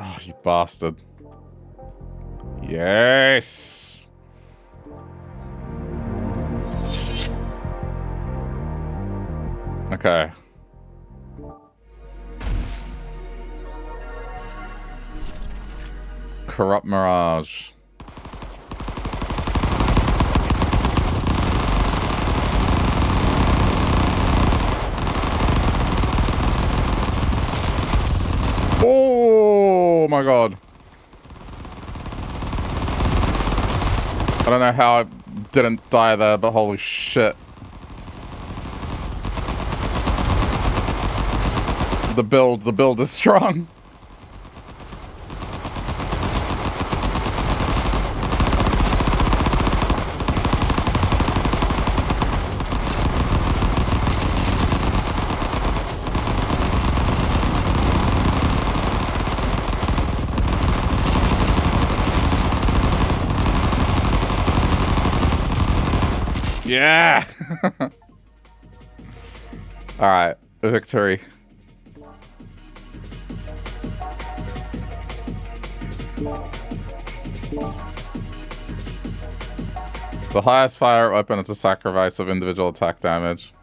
Oh, you bastard. Yes! Okay. Corrupt Mirage. Oh my god. I don't know how I didn't die there, but holy shit. The build is strong. Yeah! Alright, victory. The highest fire weapon is a sacrifice of individual attack damage.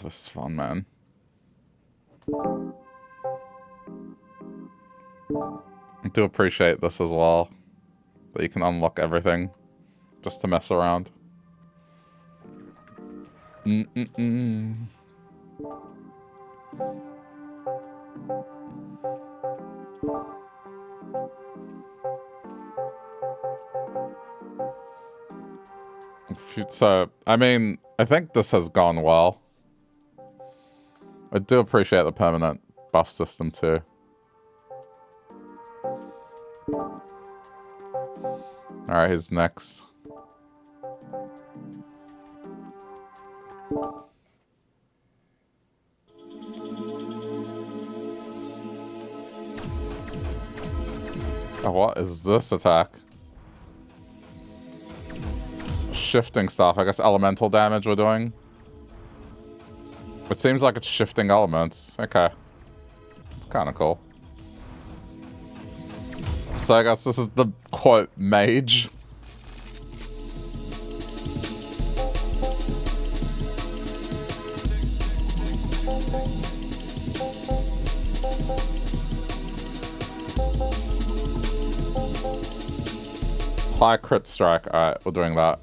This is fun, man. I do appreciate this as well. That you can unlock everything just to mess around. So, I mean, I think this has gone well. I do appreciate the permanent buff system too. Alright, who's next? Oh, what is this attack? Shifting stuff. I guess elemental damage we're doing. It seems like it's shifting elements. Okay. It's kind of cool. So I guess this is the, quote, mage. High crit strike. Alright, we're doing that.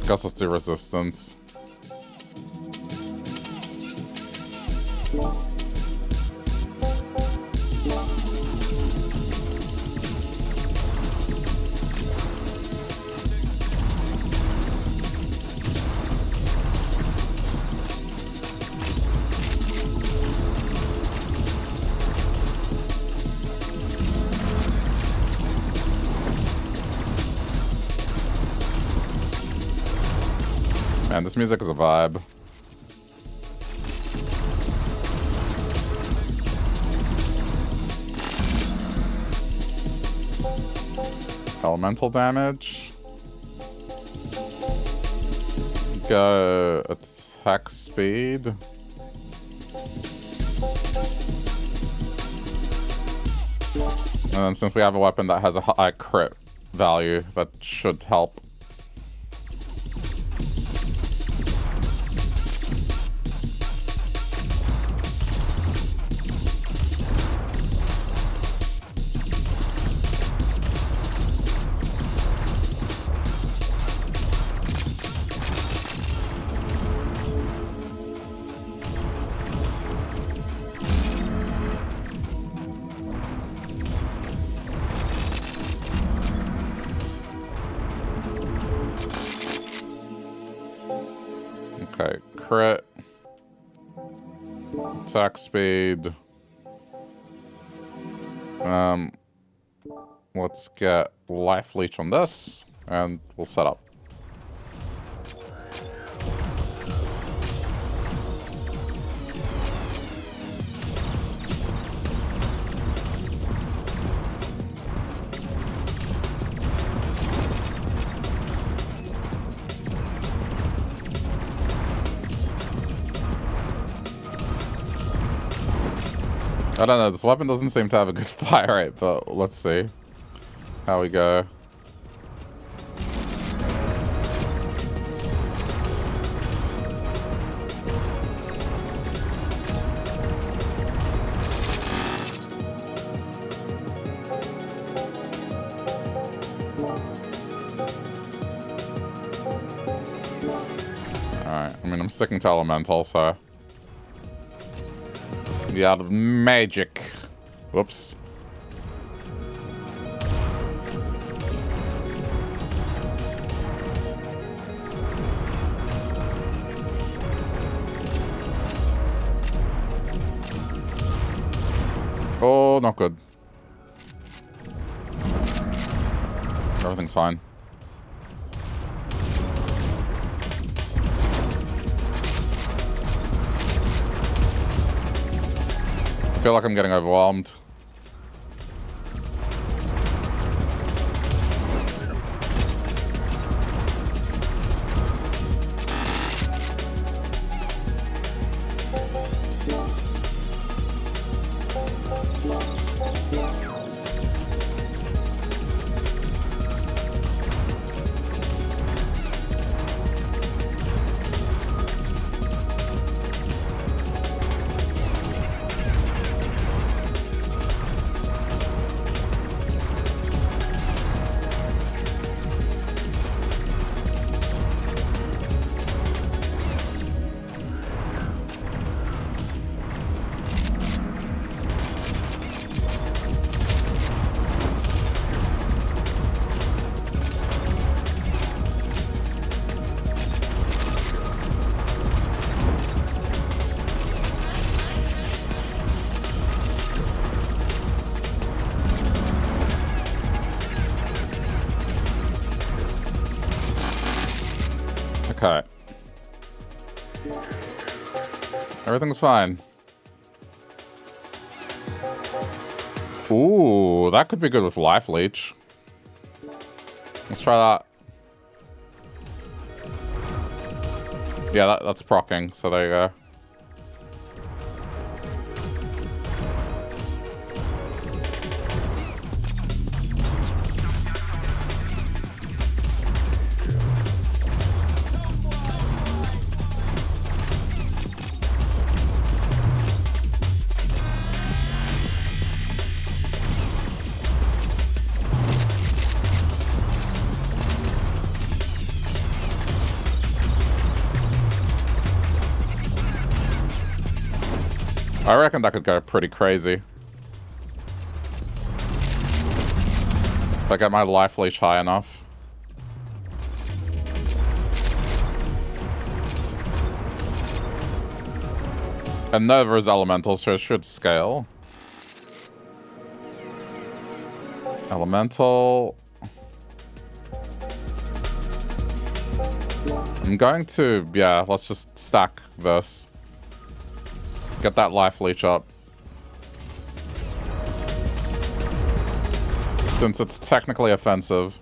Guess let's do resistance. Man, this music is a vibe. Elemental damage. Go attack speed. And then since we have a weapon that has a high crit value, that should help. crit. Attack speed. Let's get life leech on this, and we'll set up. I don't know, this weapon doesn't seem to have a good fire rate, but let's see how we go. Alright, I mean, I'm sticking to elemental, so... Yeah, the magic. Whoops. Oh, not good. Everything's fine. I feel like I'm getting overwhelmed. Okay. Everything's fine. Ooh, that could be good with life leech. Let's try that. Yeah, that's proccing, so there you go. I reckon that could go pretty crazy. If I get my life leech high enough. And Nova is elemental, so it should scale. Elemental. I'm going to, yeah, let's just stack this. Get that life leech up. Since it's technically offensive.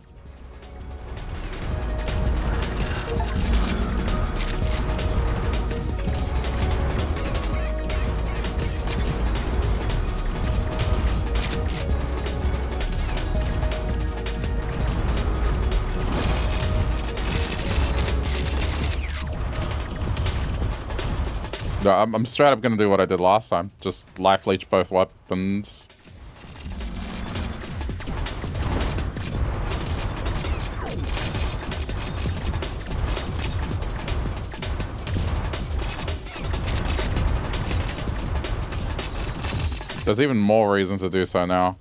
No, I'm straight up gonna do what I did last time. Just life leech both weapons. There's even more reason to do so now.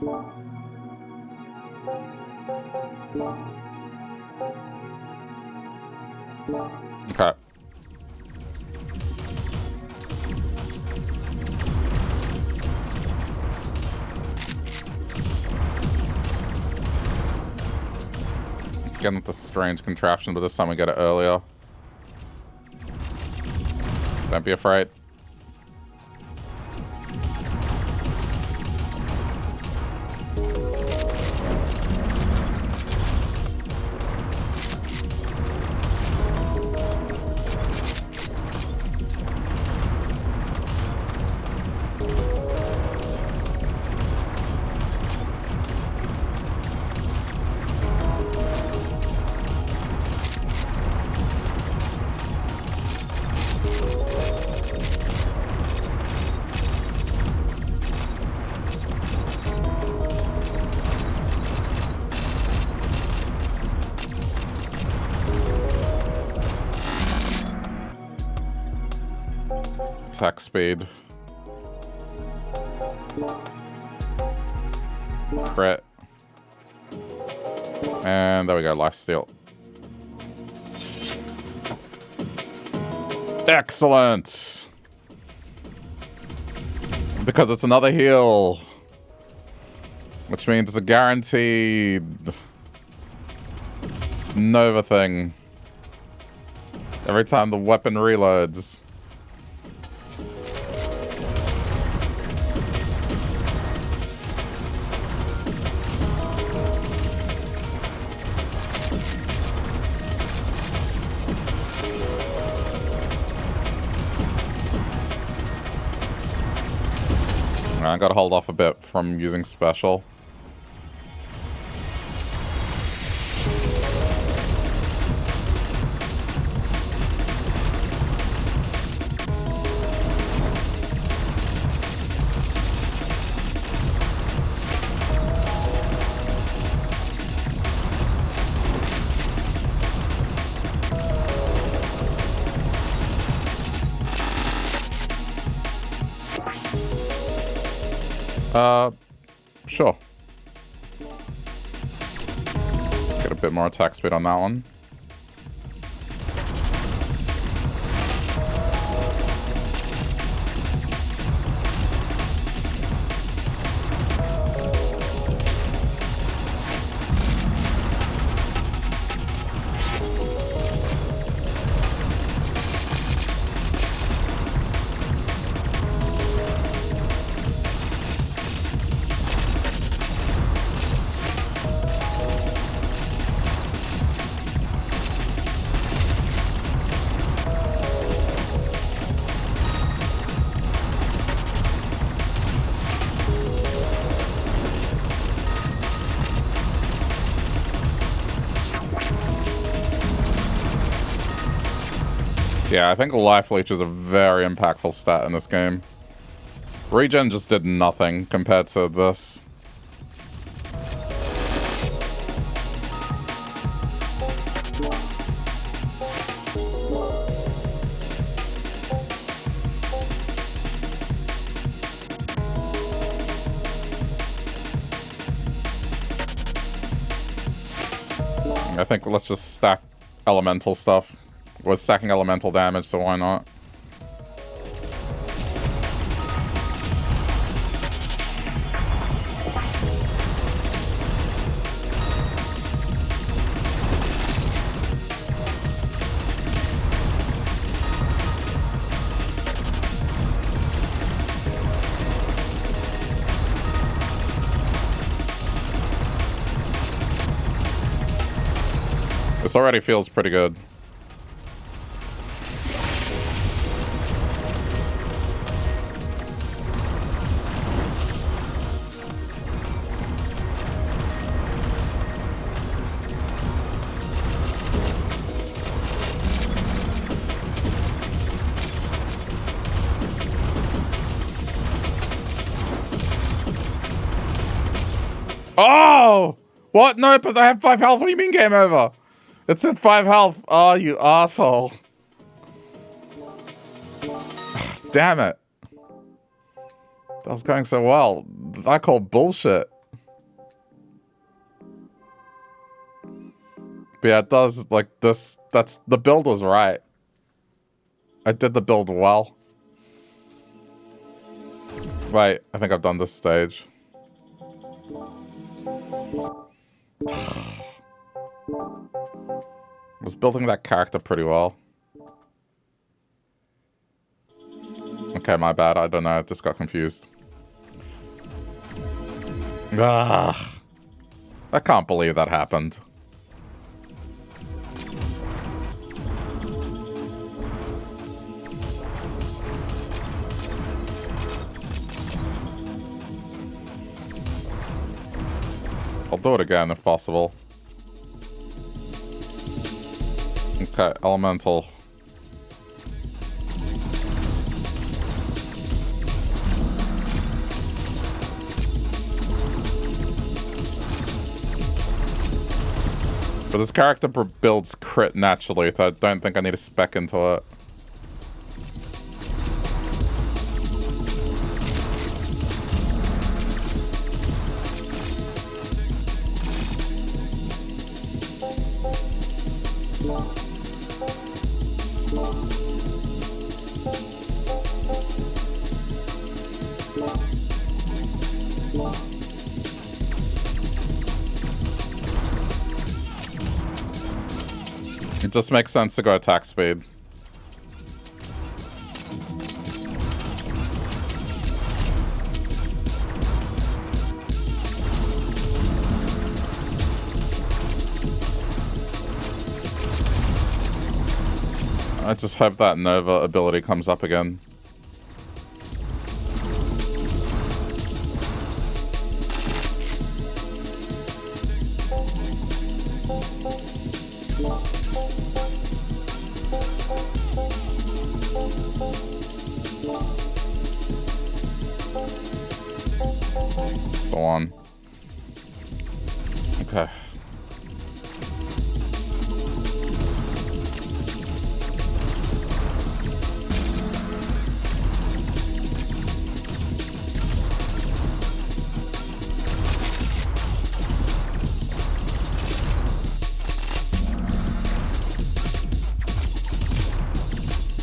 Okay. Getting with the strange contraption, but this time we get it earlier. Don't be afraid. Attack speed. Crit. And there we go, life steal. Excellent! Because it's another heal. Which means it's a guaranteed Nova thing. Every time the weapon reloads. I gotta hold off a bit from using special. Sure. Get a bit more attack speed on that one. Yeah, I think Life Leech is a very impactful stat in this game. Regen just did nothing compared to this. I think let's just stack elemental stuff. We're stacking elemental damage, so why not? This already feels pretty good. Oh! What? No, but I have 5 health. What do you mean game over? It said 5 health. Oh, you asshole. Damn it. That was going so well. I call bullshit. But yeah, it does, like, this, the build was right. I did the build well. Right, I think I've done this stage. I was building that character pretty well. Okay, my bad, I don't know, I just got confused. Ugh. I can't believe that happened. I'll do it again if possible. Okay, elemental. But this character builds crit naturally, so I don't think I need to spec into it. It just makes sense to go attack speed. I just hope that Nova ability comes up again. So on. Okay.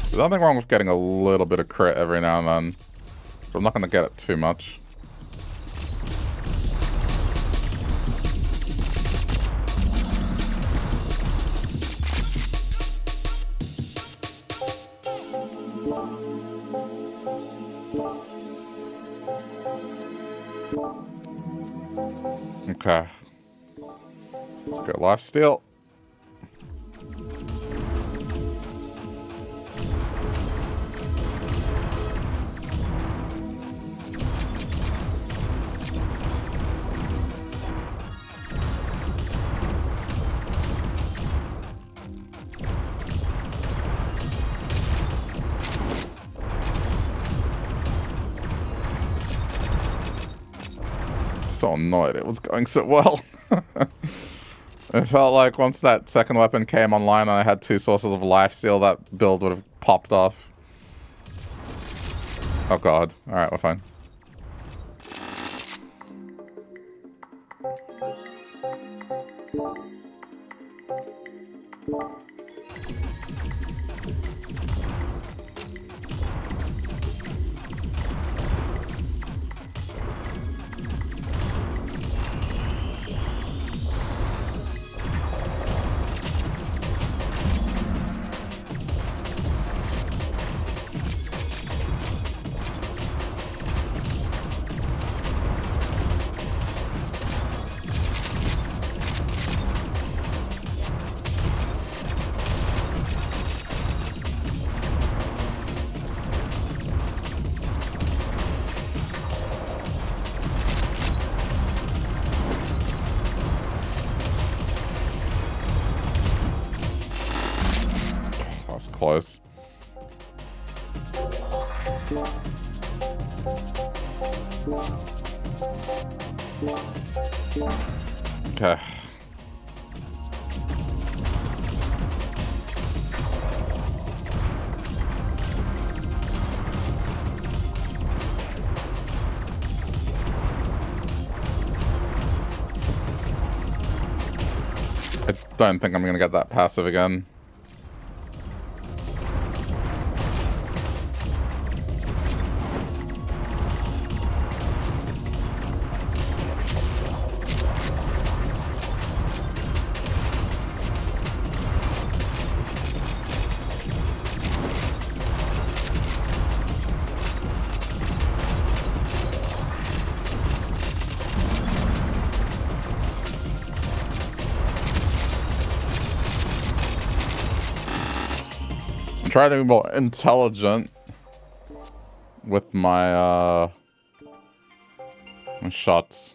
There's nothing wrong with getting a little bit of crit every now and then. But I'm not going to get it too much. Okay. Let's go lifesteal. So annoyed it was going so well. It felt like once that second weapon came online and I had 2 sources of lifesteal, that build would have popped off. Oh god. Alright, we're fine. Close. Okay. Don't think I'm gonna get that passive again. Try to be more intelligent with my my shots.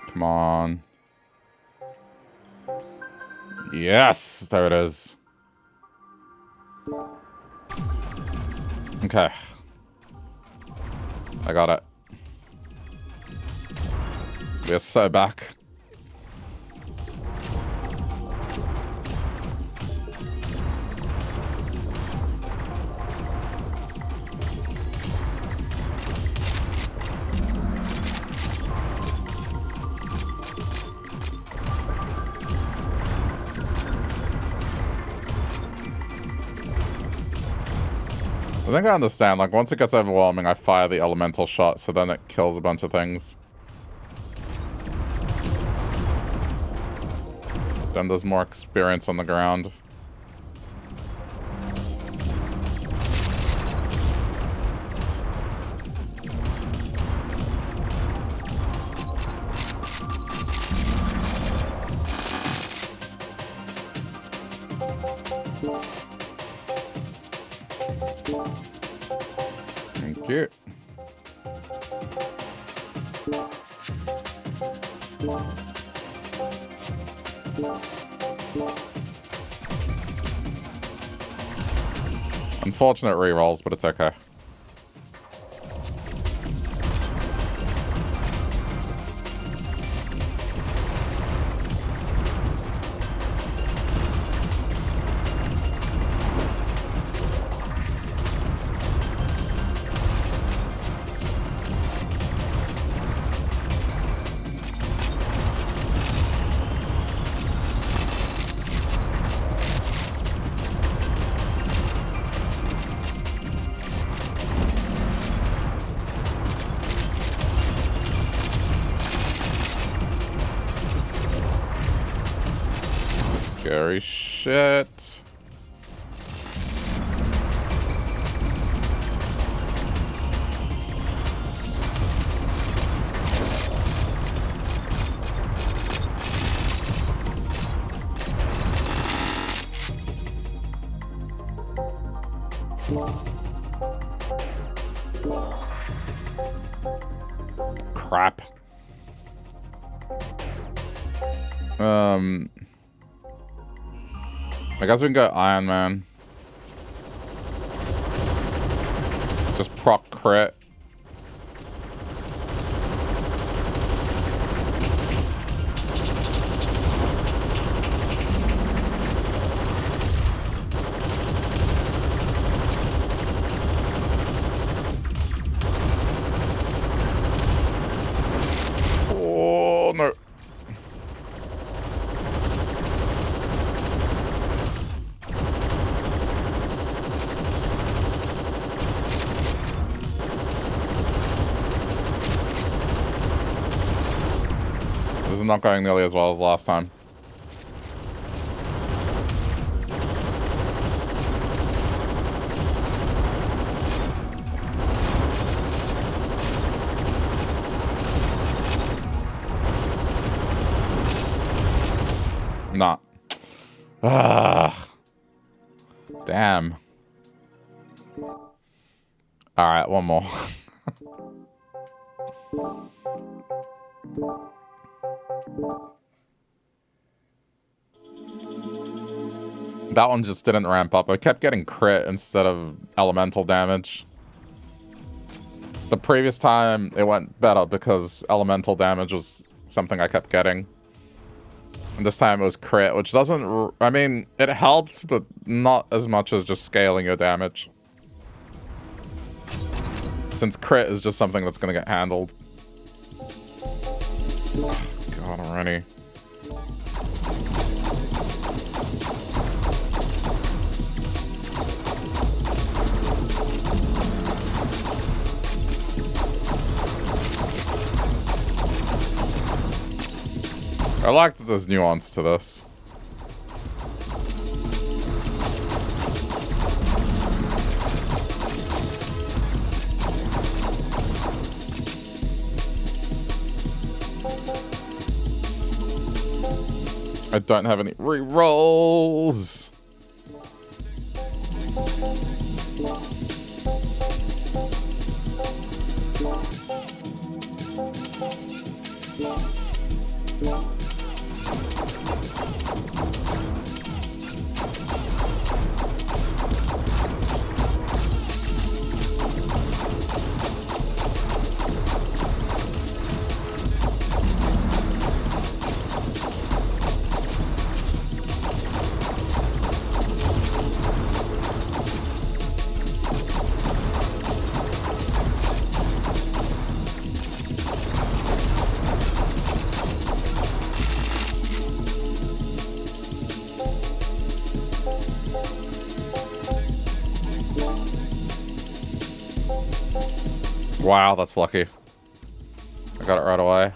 Come on. Yes, there it is. Okay. I got it. We're so back. I think I understand, like, once it gets overwhelming, I fire the elemental shot, so then it kills a bunch of things. Then there's more experience on the ground. Thank you. Unfortunate rerolls, but it's okay. Scary shit. Crap. I guess we can go Iron Man. Just proc crit. Oh, no. This is not going nearly as well as last time. Not. Ah. Damn. Alright, one more. That one just didn't ramp up. I kept getting crit instead of elemental damage. The previous time it went better because elemental damage was something I kept getting. And this time it was crit, which doesn't... I mean, it helps, but not as much as just scaling your damage. Since crit is just something that's gonna get handled. any. I like that there's nuance to this. I don't have any re-rolls. Wow, that's lucky. I got it right away.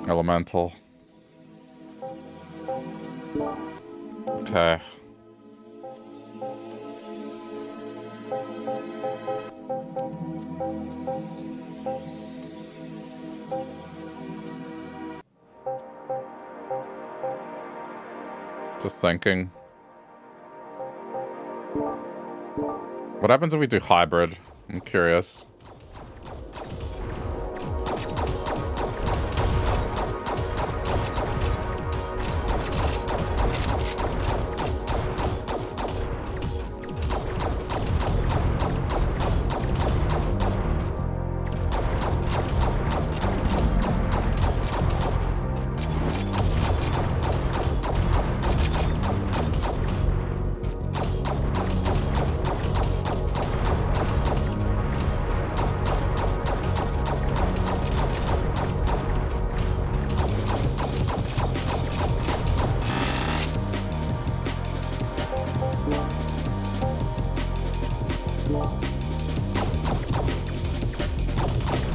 Elemental. Okay. Just thinking. What happens if we do hybrid? I'm curious.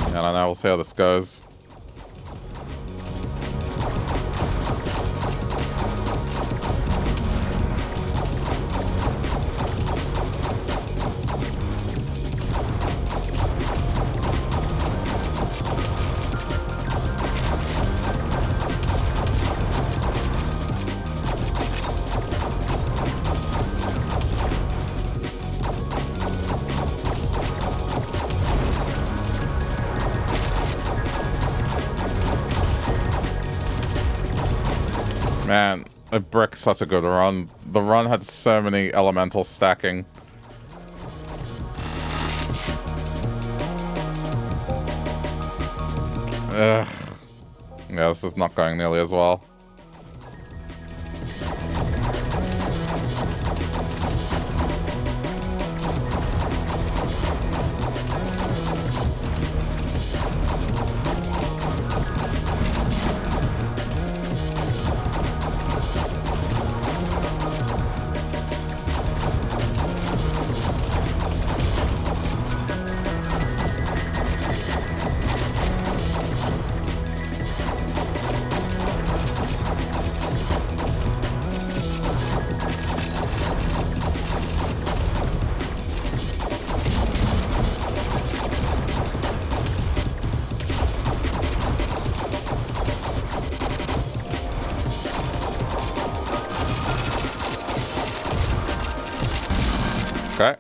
I don't know, we'll see how this goes. Man, a brick's such a good run. The run had so many elemental stacking. Ugh. Yeah, this is not going nearly as well. Okay.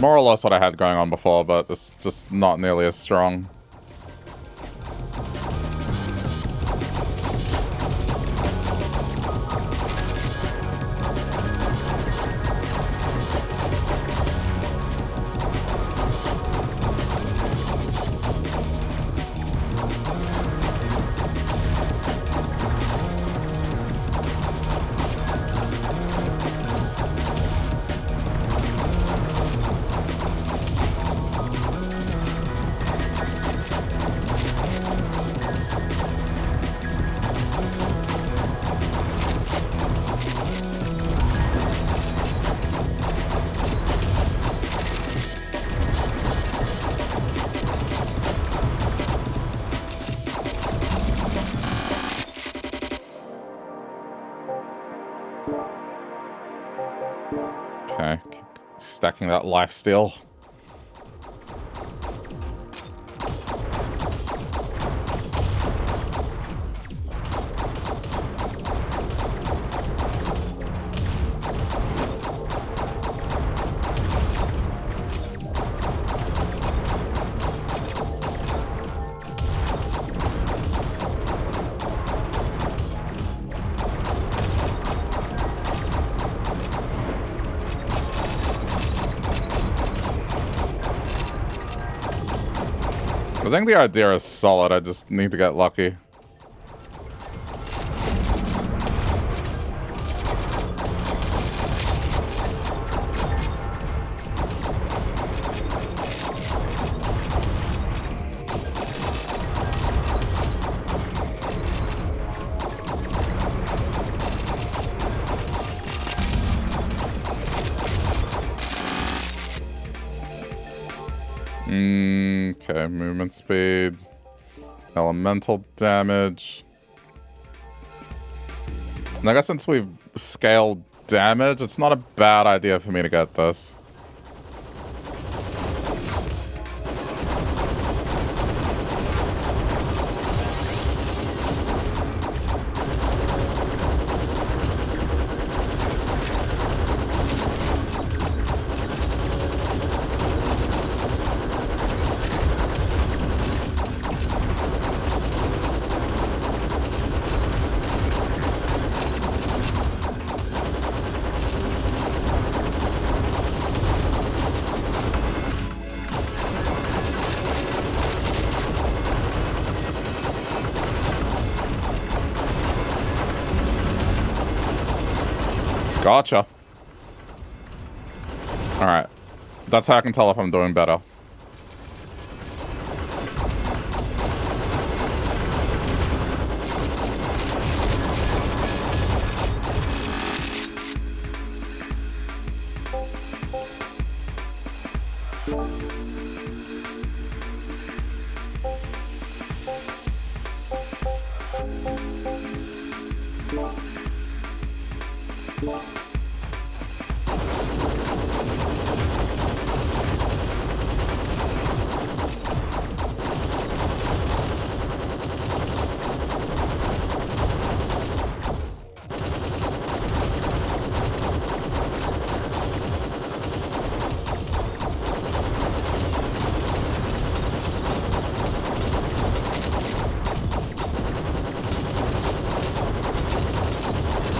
More or less what I had going on before, but it's just not nearly as strong. Okay, stacking that life steal. I think the idea is solid, I just need to get lucky. Okay, movement speed, elemental damage. And I guess since we've scaled damage, it's not a bad idea for me to get this. Gotcha. Alright. That's how I can tell if I'm doing better.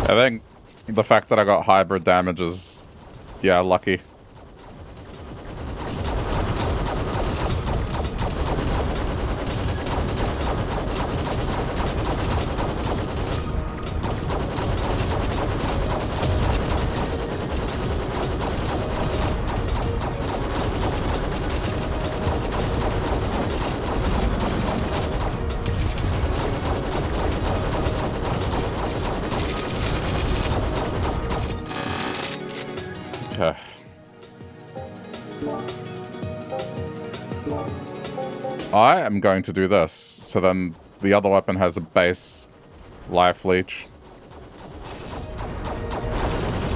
I think the fact that I got hybrid damage is, yeah, lucky. Okay. I am going to do this, so then the other weapon has a base life leech.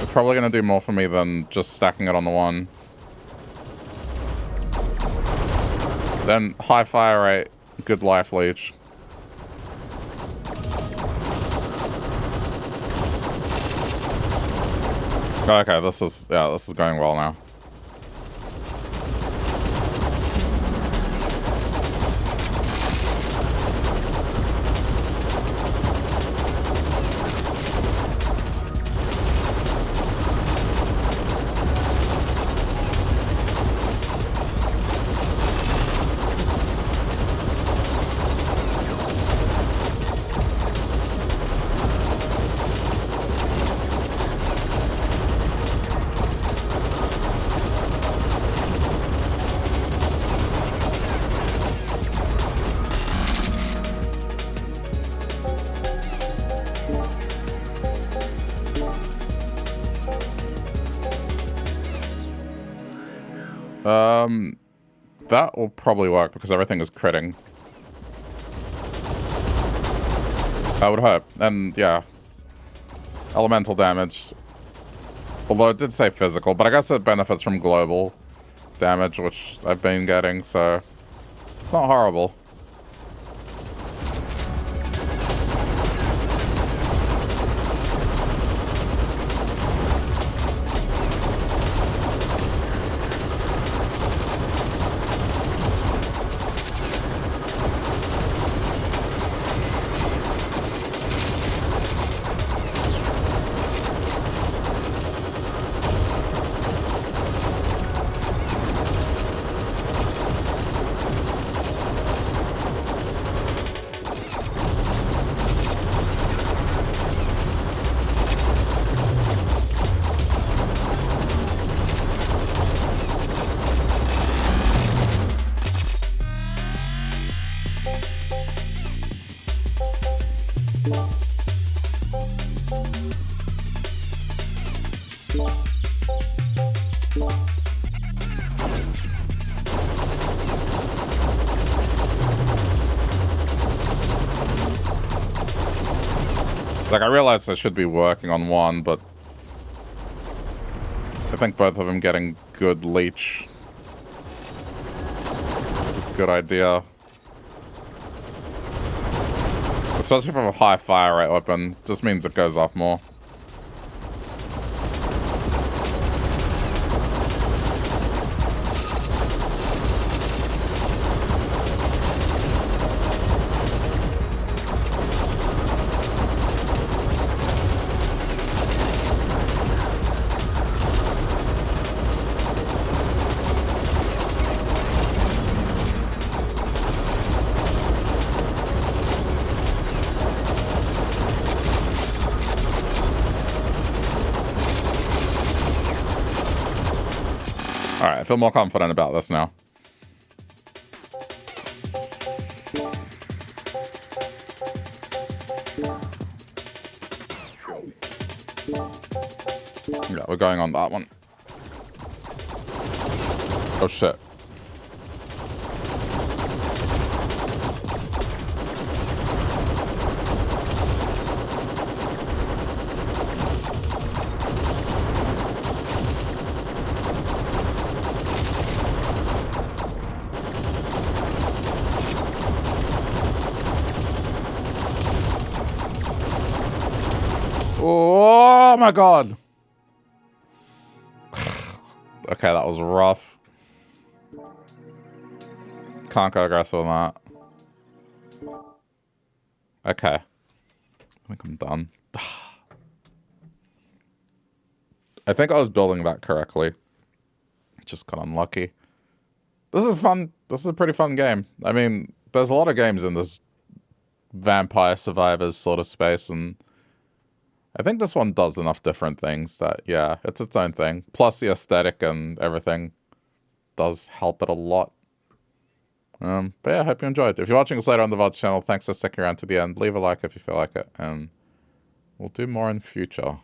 It's probably going to do more for me than just stacking it on the one. Then high fire rate, good life leech. Okay, this is going well now. That will probably work because everything is critting. I would hope. And yeah. Elemental damage. Although it did say physical, but I guess it benefits from global damage, which I've been getting, so it's not horrible. Like, I realize I should be working on one, but I think both of them getting good leech is a good idea. Especially from a high fire rate weapon, just means it goes off more. I feel more confident about this now. Yeah, we're going on that one. Oh shit. Oh my god. Okay, that was rough. Can't go aggressive on that. Okay. I think I'm done. I think I was building that correctly. Just got unlucky. This is fun. This is a pretty fun game. I mean, there's a lot of games in this vampire survivors sort of space, and I think this one does enough different things that, yeah, it's its own thing. Plus the aesthetic and everything does help it a lot. But yeah, I hope you enjoyed. If you're watching this later on the VODs channel, thanks for sticking around to the end. Leave a like if you feel like it, and we'll do more in future.